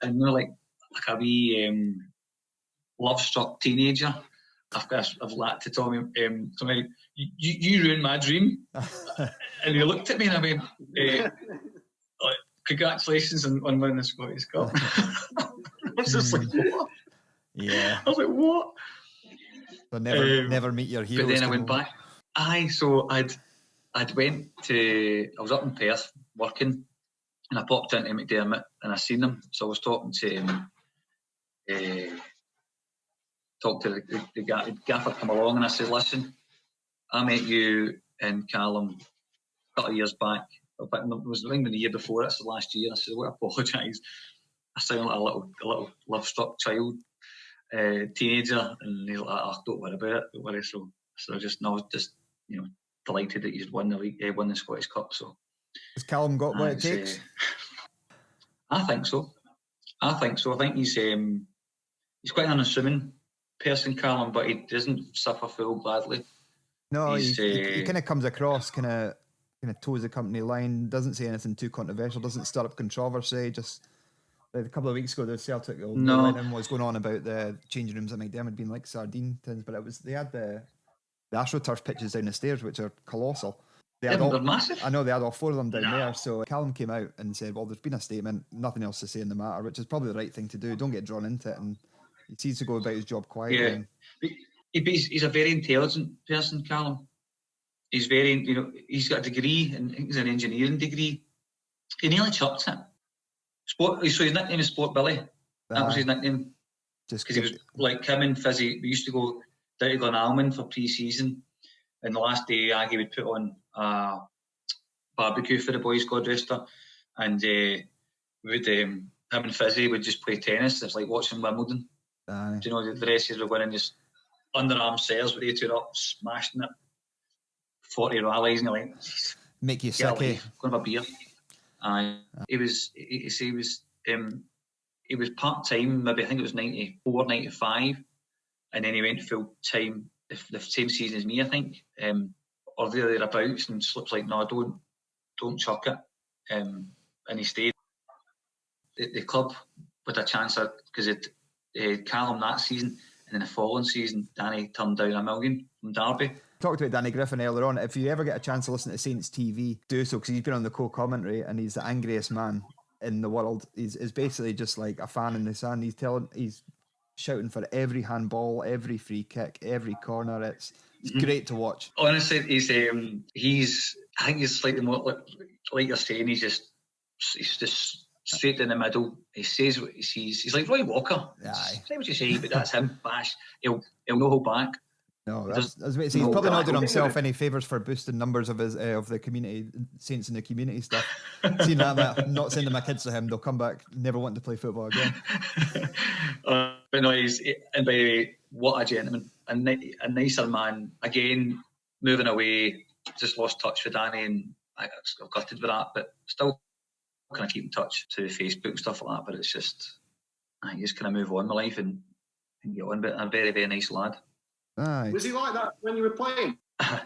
And we're like a wee love-struck teenager. I've lacked to Tommy, you ruined my dream. And he looked at me and I went, congratulations on winning the Scottish Cup. I was just like, what? Yeah. I was like, what? So never meet your heroes. But then I went back. So I was up in Perth working, and I popped into McDermott and I seen him. So I was talking to him. Talked to the gaffer come along, and I said, listen, I met you and Callum a couple of years back. It was the year before, that's the last year. I said, I want to apologise. I sound like a little love-struck child, teenager, and he's like, don't worry about it, don't worry. So I was just delighted that he's won the Scottish Cup. So has Callum got what it takes? I think so. I think he's quite an unassuming person, Callum, but he doesn't suffer full gladly. No, he kind of comes across, kind of toes the company line, doesn't say anything too controversial, doesn't stir up controversy. Just a couple of weeks ago, the Celtic was going on about the changing rooms at McDermott being like sardine tins, but they had the AstroTurf pitches down the stairs, which are colossal. They're massive. I know, they had all 4 of them down there. So Callum came out and said, well, there's been a statement, nothing else to say in the matter, which is probably the right thing to do. Don't get drawn into it. And he needs to go about his job quietly. Yeah. He's a very intelligent person, Callum. He's very, he's got a degree, and he's an engineering degree. He nearly chucked it. So his nickname is Sport Billy. That was his nickname. Because he was like him and Fizzy. We used to go down to Glenalmond for pre-season, and the last day Aggie would put on a barbecue for the boys, God rest her, and we would him and Fizzy would just play tennis. It's like watching Wimbledon. Aye. Do you know, the rest of us were going and just underarm serves with they two up, smashing it. 40 rallies, and you're like, Make you get sick, away, go and have a beer. He was part-time, maybe I think it was 94, 95, and then he went full-time the same season as me, I think, or thereabouts, and Slip's like, no, don't chuck it, and he stayed. The club with a chance, because it Callum that season, and then the following season, Danny turned down $1 million from Derby. Talked about Danny Griffin earlier on. If you ever get a chance to listen to Saints TV, do so, because he's been on the co-commentary and he's the angriest man in the world. He's basically just like a fan in the sun. He's shouting for every handball, every free kick, every corner. It's great to watch. Honestly, I think he's slightly more like you're saying. He's just straight in the middle. He says what he sees. He's like Roy Walker. Aye. Say what you say, but that's him. Bash. He'll no hold back. No, that's he's probably not doing himself any favours for boosting numbers of his of the community Saints in the community stuff. Seeing that, I'm not sending my kids to him. They'll come back never wanting to play football again. But no, and by the way, what a gentleman, a nicer man. Again, moving away, just lost touch with Danny, and I got gutted with that, but still kind of keep in touch through Facebook and stuff like that. But it's just, I just kind of move on with life and get on. But a very, very nice lad. Aye. Was he like that when you were playing?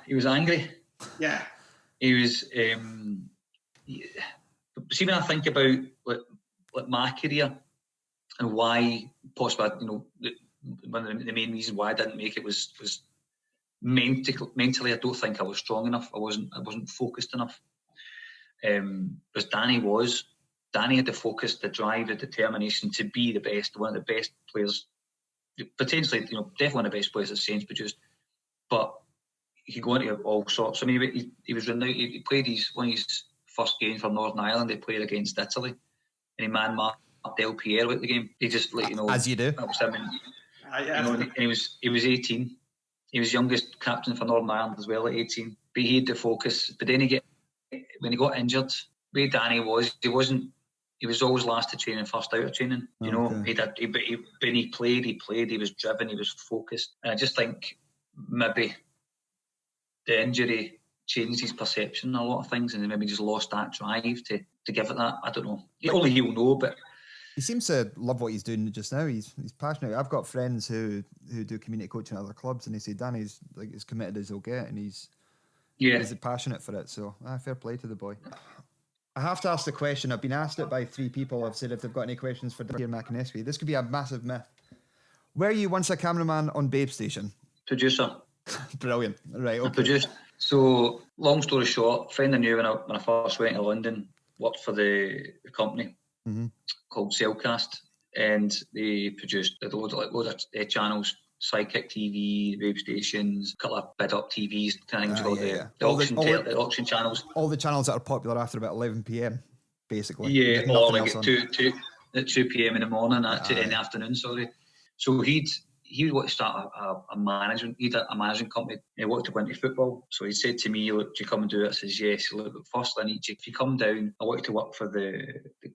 He was angry. Yeah. He was. See, when I think about like my career and why possibly, one of the main reasons why I didn't make it was mentally. I don't think I was strong enough. I wasn't focused enough. Because Danny had the focus, the drive, the determination to be the best, one of the best players. Potentially, definitely one of the best players that Saints produced, but he could go into all sorts. I mean, he was renowned. He played one of his first games for Northern Ireland. They played against Italy, and he man-marked Del Piero at the game. He just as you do. That was him. And he was 18. He was youngest captain for Northern Ireland as well at 18. But he had the focus. But then when he got injured, the way Danny was, he was always last to training, first out of training. When he played. He was driven. He was focused. And I just think maybe the injury changed his perception on a lot of things, and he maybe just lost that drive to give it that. I don't know. Only he'll know. But he seems to love what he's doing just now. He's passionate. I've got friends who do community coaching at other clubs, and they say Danny's like as committed as he'll get, and he's passionate for it. So fair play to the boy. I have to ask the question. I've been asked it by 3 people. I've said if they've got any questions for Kieran Mcanespie. This could be a massive myth. Were you once a cameraman on Babe Station? Producer. Brilliant. Right, okay. I produced. So, long story short, friend I knew when I first went to London, worked for the company called Cellcast, and they produced a load of channels. Sidekick TV, Babe Stations, a couple of bid up TVs, kind of things, the auction channels. All the channels that are popular after about 11 p.m, basically. Yeah, or like at 2 p.m. in the morning, in the afternoon, sorry. So he would want to start a management. He had a management company. He wanted to go into football. So he said to me, "Look, do you come and do it?" I says, "Yes." Look, first I need you. If you come down, I want you to work for the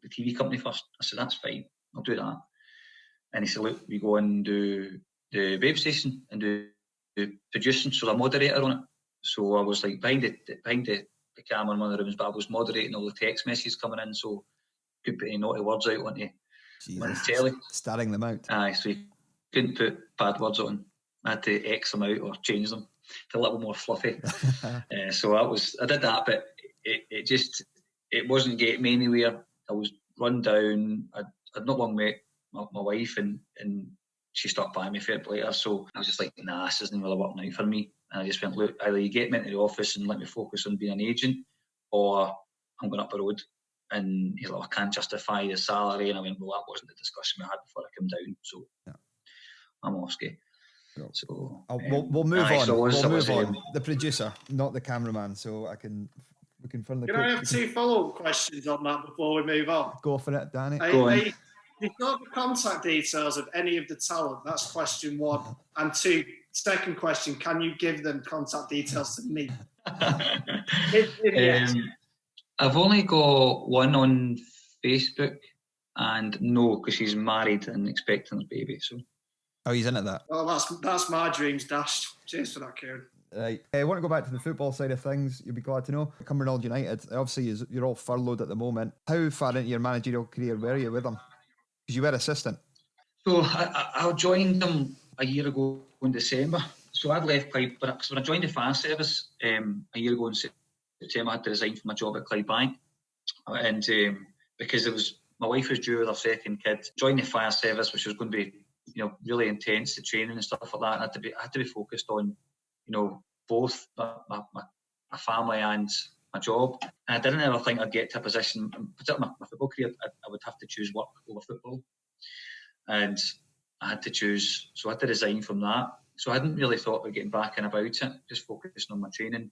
TV company first. I said, "That's fine. I'll do that." And he said, "Look, we go and do the Babe Station and do producing." So I'm a moderator on it. So I was like behind the camera in one of the rooms, but I was moderating all the text messages coming in, so could put any naughty words out onto the telly. Starring them out. Aye, so you couldn't put bad words on. I had to X them out or change them to a little more fluffy. So I did that, but it wasn't getting me anywhere. I was run down. I'd not long met my wife, and she stuck by me fair play later. So I was just like, nah, this isn't really working out for me. And I just went, look, either you get me into the office and let me focus on being an agent, or I'm going up the road. And he's like, I can't justify the salary. And I went, well, that wasn't the discussion we had before I came down. So I'm off ski. So we'll move on. We'll move on. The producer, not the cameraman. So we can further. Can I have 2 follow-up questions on that before we move on? Go for it, Danny. Go on. You've got the contact details of any of the talent. That's question 1. And 2, second question, can you give them contact details to me? I've only got one on Facebook, And no, because she's married and expecting a baby. So. Oh, he's into that. Oh, that's my dreams dashed. Cheers for that, Kieran. Right. I want to go back to the football side of things. You'll be glad to know. Cumbernauld United, obviously, you're all furloughed at the moment. How far into your managerial career were you with them? Because you were assistant. So I joined them a year ago in December. So I'd left Clydebank. So when I joined the fire service a year ago in September, I had to resign from my job at Clydebank. And because my wife was due with her second kid, joined the fire service, which was going to be, really intense, the training and stuff like that. And I had to be focused on, both my family and my job. And I didn't ever think I'd get to a position, particularly my football career, I would have to choose work over football. And I had to choose, so I had to resign from that. So I hadn't really thought about getting back in about it, just focusing on my training.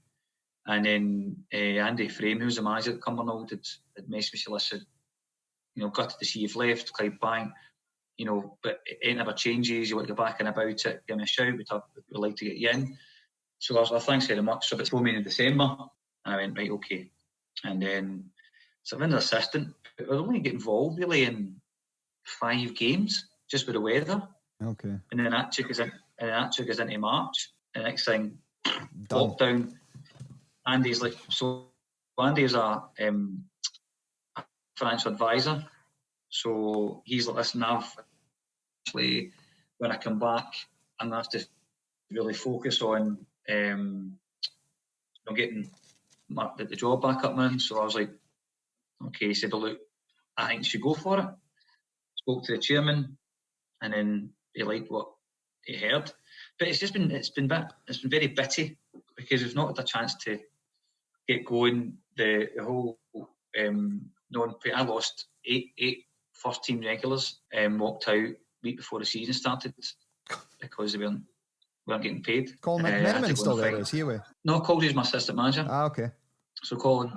And then Andy Frame, who was the manager at Cumbernauld, had messaged me, listen, gutted to see you've left Clydebank, but it ain't never changes, you want to get back in about it, give me a shout, we'd like to get you in. So I was like, thanks very much. So it told me in December, and I went, right, okay. And then, so I've been an assistant, but I only get involved really in 5 games, just with the weather. Okay. And then that took us into March. And the next thing, Done. lockdown. Andy's like, so Andy's a financial advisor. So he's like, listen, actually, when I come back, I'm going to have to really focus on getting the job back up, man. So I was like, okay. He said, well, look, I think you should go for it. Spoke to the chairman, and then he liked what he heard. But it's been very bitty because we've not had a chance to get going. The whole I lost eight first team regulars, walked out week before the season started because they weren't getting paid. Colin McMenamin's still there, is he away? No, Colin's my assistant manager. Ah, okay. So Colin,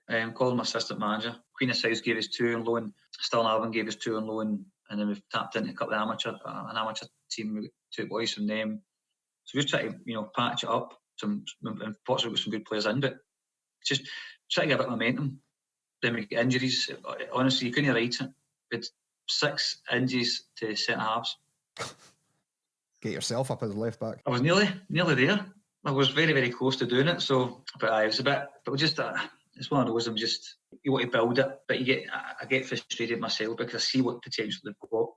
my assistant manager. Queen of South gave us 2 on loan. Stirling Albion gave us 2 on loan, and then we've tapped into a couple of an amateur team. We got 2 boys from them. So we're just trying to patch it up. Unfortunately, with some good players in, but just try to get a bit of momentum. Then we get injuries. Honestly, you couldn't write it. We had 6 injuries to centre halves. Get yourself up as a left back. I was nearly there. I was very, very close to doing it. So, but I was a bit. But just it's one of those. You want to build it, but I get frustrated myself because I see what potential they've got.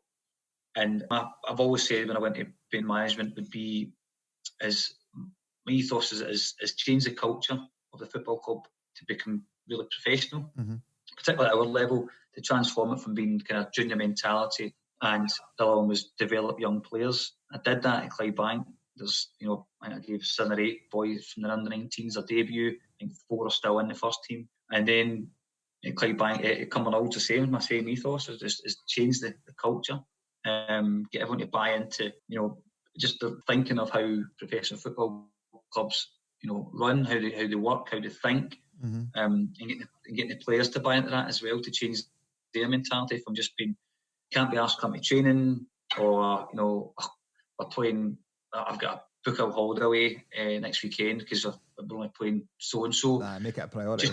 And I've always said when I went to being management would be my ethos is change the culture of the football club to become really professional, particularly at our level, to transform it from being kind of junior mentality. And the other one was develop young players. I did that at Clydebank. There's, I gave 7 or 8 boys from the under-19s a debut. I think 4 are still in the first team. And then at Clydebank, at Cumbernauld, the same. My same ethos is change the culture, get everyone to buy into, just the thinking of how professional football clubs, run, how they work, how they think, and getting the players to buy into that as well to change their mentality from just being can't be asked to come to training or we're playing. I've got a book a holiday away next weekend because we're only playing so and so. Make it a priority.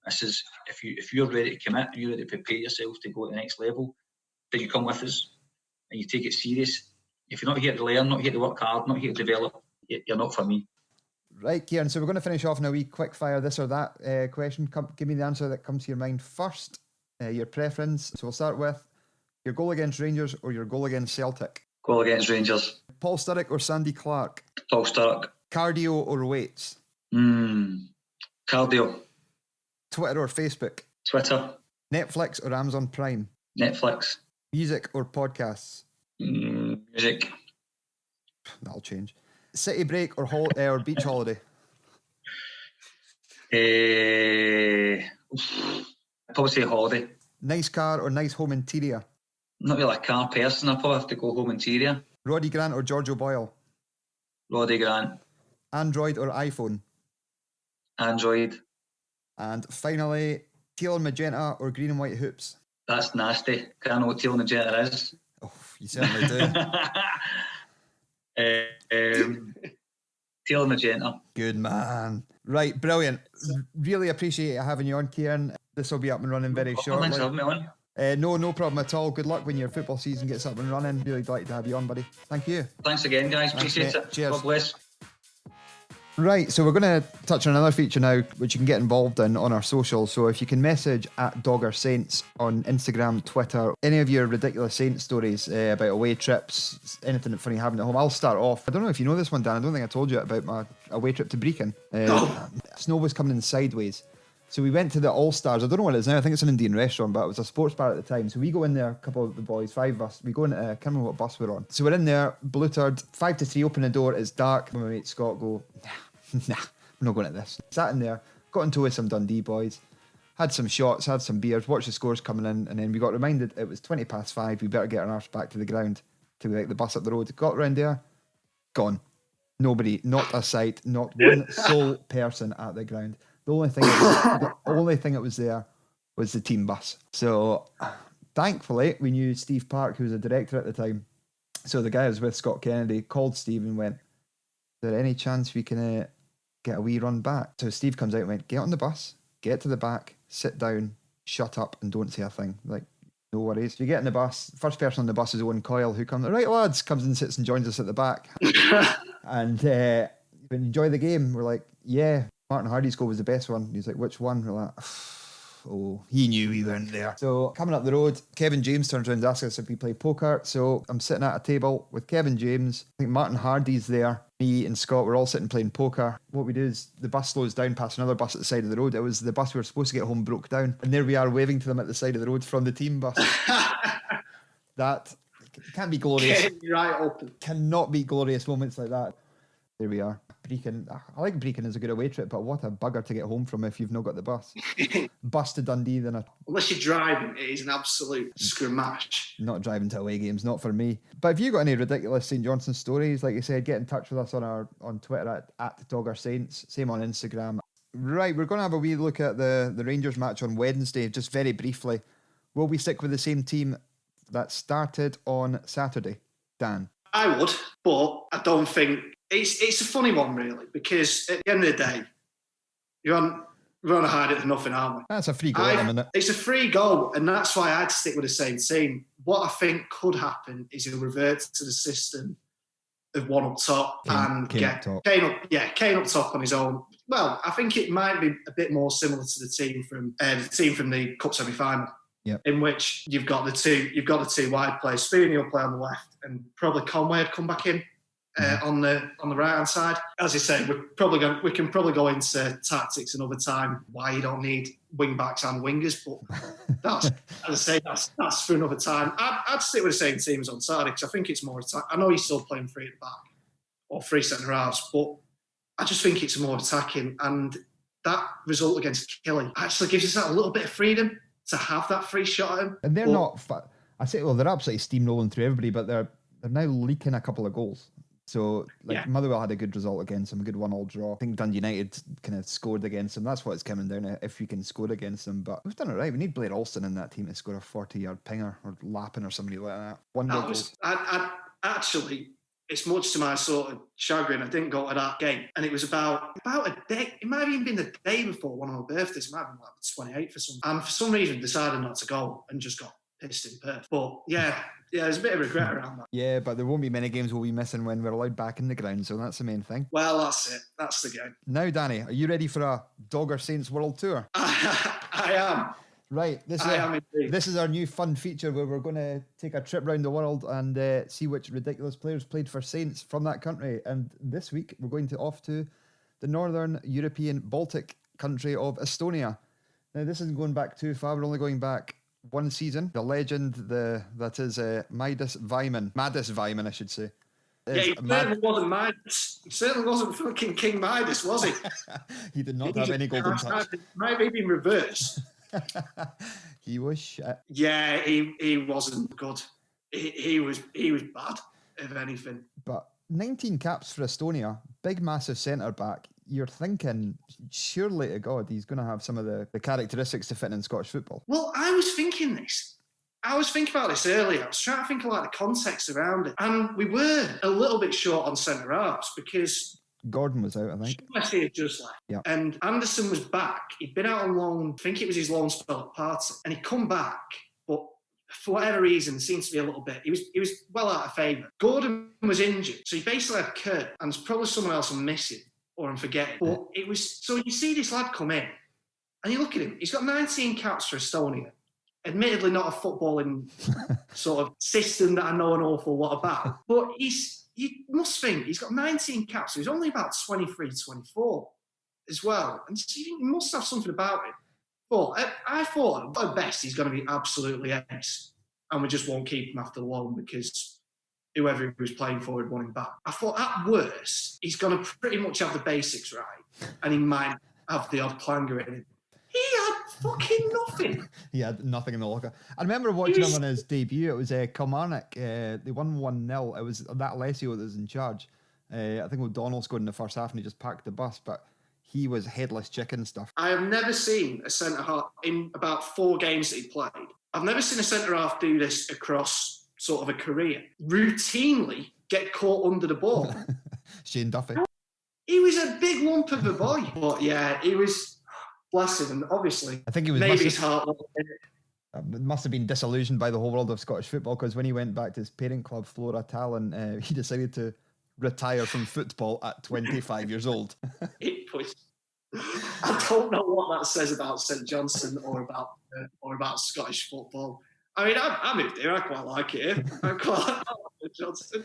This is if you're ready to commit, you're ready to prepare yourself to go to the next level, then you come with us and you take it serious. If you're not here to learn, not here to work hard, not here to develop, you're not for me. Right, Kieran, so we're going to finish off in a wee quick fire this or that question. Give me the answer that comes to your mind first, your preference. So we'll start with your goal against Rangers or your goal against Celtic. Goal against Rangers. Paul Sturrock or Sandy Clark? Paul Sturrock. Cardio or weights? Cardio. Twitter or Facebook? Twitter. Netflix or Amazon Prime? Netflix. Music or podcasts? Music. That'll change. City break or beach holiday? Probably say holiday. Nice car or nice home interior? Not really a car person. I probably have to go home interior. Roddy Grant or George O'Boyle? Roddy Grant. Android or iPhone? Android. And finally, teal and magenta or green and white hoops? That's nasty. I know what teal and magenta is. Oh, you certainly do. Teal and magenta. Good man. Right, brilliant. Really appreciate having you on, Kieran. This will be up and running very shortly. Thanks for having me on. No problem at all. Good luck when your football season gets up and running. Really delighted to have you on, buddy. Thank you. Thanks again, guys. Appreciate mate. it. Cheers. God bless. Right, so we're going to touch on another feature now, which you can get involved in on our socials. So if you can message at @DoggerSaints on Instagram, Twitter, any of your ridiculous Saints stories about away trips, anything that funny happened at home. I'll start off. I don't know if you know this one, Dan. I don't think I told you about my away trip to Brecon. Snow was coming in sideways. So we went to the All-Stars. I don't know what it is now. I think it's an Indian restaurant, but it was a sports bar at the time. So we go in there, a couple of the boys, 5 of us. We go in, I can't remember what bus we're on. So we're in there, blutered, 5 to 3, open the door, it's dark. My mate Scott go, nah, we're not going to this. Sat in there, got into with some Dundee boys, had some shots, had some beers, watched the scores coming in, and then we got reminded it was 5:20. We better get our arse back to the ground to like the bus up the road. Got round there, gone. Nobody, not a sight, not one sole person at the ground. The only thing that was there was the team bus. So thankfully, we knew Steve Park, who was a director at the time. So the guy who was with Scott Kennedy called Steve and went, "Is there any chance we can get a wee run back?" So Steve comes out and went, "Get on the bus, get to the back, sit down, shut up and don't say a thing." Like, no worries. You get in the bus, first person on the bus is Owen Coyle, who comes, "Right lads," comes and sits and joins us at the back. And when you enjoy the game, we're like, "Yeah, Martin Hardy's goal was the best one." He's like, "Which one?" We're like, "Oh, he knew we weren't there." So coming up the road, Kevin James turns around and asks us if we play poker. So I'm sitting at a table with Kevin James. I think Martin Hardy's there. Me and Scott, we're all sitting playing poker. What we do is the bus slows down past another bus at the side of the road. It was the bus we were supposed to get home broke down. And there we are waving to them at the side of the road from the team bus. That can't be glorious. Right open. Cannot be glorious moments like that. There we are. Brecon. I like Brecon as a good away trip, but what a bugger to get home from if you've not got the bus. Bus to Dundee, then Unless you're driving, it is an absolute scrumash. not driving to away games, not for me. But if you got any ridiculous St Johnstone stories, like you said, get in touch with us on Twitter at @DoggerSaints. Same on Instagram. Right, we're going to have a wee look at the Rangers match on Wednesday, just very briefly. Will we stick with the same team that started on Saturday? Dan? I would, but I don't think... It's a funny one, really, because at the end of the day, we're on a hide it for nothing, aren't we? That's a free goal in a minute. It's a free goal, and that's why I'd stick with the same team. What I think could happen is he'll revert to the system of one up top and get Kane up top on his own. Well, I think it might be a bit more similar to the team from the Cup semi-final. Yep. In which you've got the two wide players. Spoonie will play on the left, and probably Conway would come back in on the right hand side. As you say, we can probably go into tactics another time why you don't need wing backs and wingers, but that's as I say, that's for another time. I'd stick with the same team as on Saturday because I think it's more attack. I know he's still playing 3 at the back or 3 centre halves, but I just think it's more attacking, and that result against Killie actually gives us that a little bit of freedom to have that free shot at him. And they're not... I say, well, they're absolutely steamrolling through everybody, but they're now leaking a couple of goals. So, Motherwell had a good result against them, a good 1-1 draw. I think Dundee United kind of scored against them. That's what it's coming down to, if we can score against them. But we've done it right. We need Blair Alston in that team to score a 40-yard pinger or Lappin or somebody like that. Actually, it's much to my sort of chagrin, I didn't go to that game. And it was about a day. It might have even been the day before one of my birthdays. It might have been like the 28th or something. And for some reason, decided not to go and just got pissed in Perth. But yeah, there's a bit of regret around that. Yeah, but there won't be many games we'll be missing when we're allowed back in the ground. So that's the main thing. Well, that's it. That's the game. Now, Danny, are you ready for a Dogger Saints World Tour? I am. Right, this is our new fun feature where we're going to take a trip around the world and see which ridiculous players played for Saints from that country. And this week we're going off to the northern European Baltic country of Estonia. Now this isn't going back too far. We're only going back one season. The legend, that is Madis Vyman, I should say. Yeah, he certainly wasn't Midas. He certainly wasn't fucking King Midas, was he? He did not have any golden touch. Might have been reverse. He was shit. Yeah, he wasn't good. He was bad, if anything. But 19 caps for Estonia, big massive centre back. You're thinking, surely to God, he's going to have some of the characteristics to fit in Scottish football. Well, I was thinking this. I was thinking about this earlier. I was trying to think of like the context around it, and we were a little bit short on centre halves because Gordon was out, I think. Messi had just left. Yeah. And Anderson was back. He'd been out on loan. I think it was his loan spell at Party. And he'd come back, but for whatever reason, seems to be a little bit. He was well out of favour. Gordon was injured, so he basically had Kurt, and there's probably someone else I'm missing or I'm forgetting. But it was so you see this lad come in, and you look at him. He's got 19 caps for Estonia. Admittedly, not a footballing sort of system that I know an awful lot about, but you must think he's got 19 caps. So he's only about 23, 24 as well, and so he must have something about him. But I thought at best he's going to be absolutely ace, and we just won't keep him after long because whoever he was playing for would want him back. I thought at worst he's going to pretty much have the basics right, and he might have the odd clanger in him. He had fucking nothing. He had nothing in the locker. I remember watching him on his debut. It was Kilmarnock. They won 1-0. It was that Alessio that was in charge. I think O'Donnell scored in the first half and he just parked the bus, but he was headless chicken stuff. I have never seen a centre-half in about 4 games that he played. I've never seen a centre-half do this across sort of a career. Routinely get caught under the ball. Shane Duffy. He was a big lump of a boy. But yeah, he was... Bless him, and obviously, I think he was maybe his heart wasn't in it. Must have been disillusioned by the whole world of Scottish football, because when he went back to his parent club, Flora Tallinn, he decided to retire from football at 25 years old. It was. I don't know what that says about St Johnstone or about Scottish football. I mean, I moved here. I quite like it here. I quite like St Johnstone,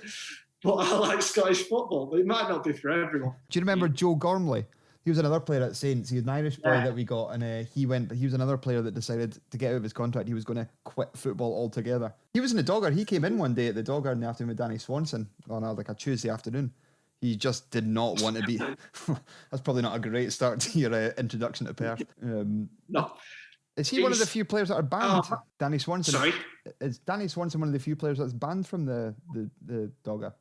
but I like Scottish football. But it might not be for everyone. Do you remember Joe Gormley? He was another player at Saints. He was an Irish boy that we got, and he was another player that decided to get out of his contract. He was going to quit football altogether. He was in the Dogger. He came in one day at the Dogger in the afternoon with Danny Swanson on a Tuesday afternoon. He just did not want to be. That's probably not a great start to your introduction to Perth. No. Is he one of the few players that are banned? Danny Swanson. Sorry? Is Danny Swanson one of the few players that's banned from the Dogger?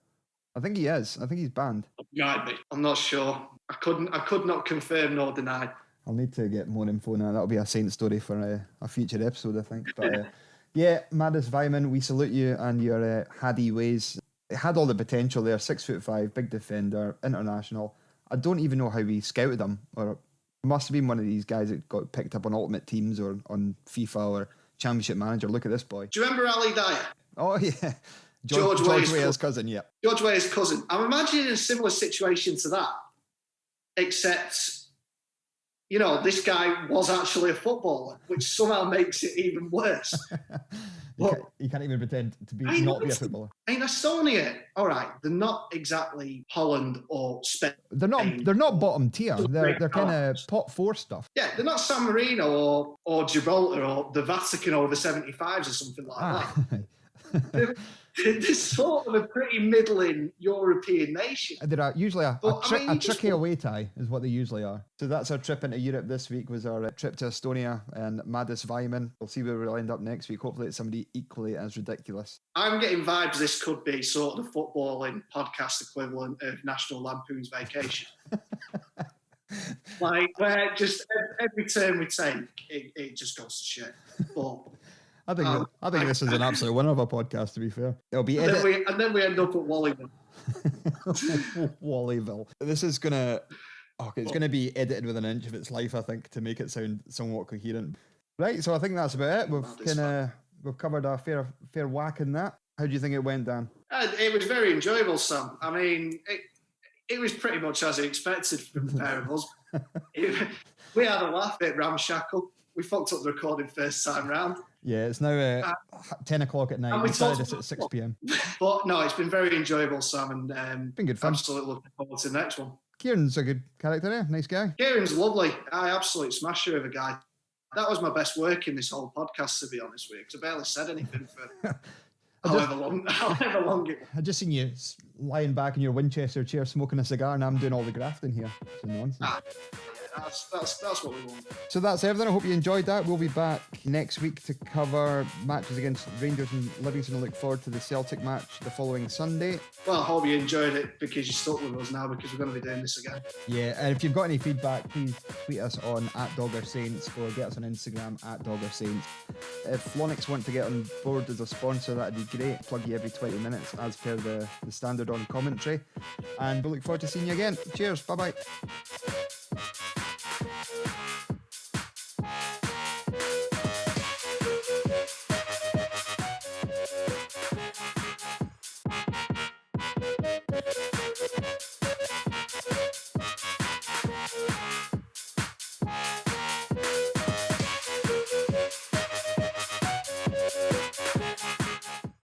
I think he is. I think he's banned. Might be. I'm not sure. I could not confirm nor deny. I'll need to get more info now. That'll be a Saint story for a future episode, I think. But yeah, Madis Vyman, we salute you and your Haddy ways. It had all the potential there. 6'5", big defender, international. I don't even know how we scouted him, or must have been one of these guys that got picked up on Ultimate Teams or on FIFA or Championship Manager. Look at this boy. Do you remember Ali Dyer? Oh yeah. George Weah's cousin, yeah. George Weah's cousin. I'm imagining a similar situation to that, except, this guy was actually a footballer, which somehow makes it even worse. You can't even pretend to not be a footballer. I mean, Estonia, all right, they're not exactly Holland or Spain. They're not bottom tier. They're kind of pot 4 stuff. Yeah, they're not San Marino or Gibraltar or the Vatican or the 75s or something like that. They're sort of a pretty middling European nation. They're usually a tricky away tie is what they usually are. So that's our trip into Europe this week, was our trip to Estonia and Madis Vyman. We'll see where we'll end up next week. Hopefully it's somebody equally as ridiculous. I'm getting vibes this could be sort of the footballing podcast equivalent of National Lampoon's Vacation. Like, where just every turn we take, it just goes to shit. But... I think this is an absolute winner of a podcast, to be fair. It'll be and then we end up at Wallyville. Wallyville. This is gonna be edited with an inch of its life, I think, to make it sound somewhat coherent. Right, so I think that's about it. We've covered a fair whack in that. How do you think it went, Dan? It was very enjoyable, Sam. I mean, it was pretty much as I expected from the pair of us. We had a laugh at ramshackle. We fucked up the recording first time round. Yeah, it's now 10 o'clock at night. We started this at 6 p.m. But no, it's been very enjoyable, Sam, and been good fun. Absolutely looking forward to the next one. Kieran's a good character, eh? Nice guy. Kieran's lovely. I absolutely smasher of a guy. That was my best work in this whole podcast, to be honest with you, because I barely said anything for however long it was. I just seen you lying back in your Winchester chair smoking a cigar, and I'm doing all the grafting here. It's nonsense. That's what we want. So that's everything. I hope you enjoyed that. We'll be back next week to cover matches against Rangers and Livingston, and look forward to the Celtic match the following Sunday. Well, I hope you enjoyed it, because you're stuck with us now, because we're going to be doing this again. Yeah, and if you've got any feedback, please tweet us on @DoggerSaints or get us on Instagram @DoggerSaints. If Flonix want to get on board as a sponsor, that'd be great. Plug you every 20 minutes as per the standard on commentary. And we'll look forward to seeing you again. Cheers. Bye-bye.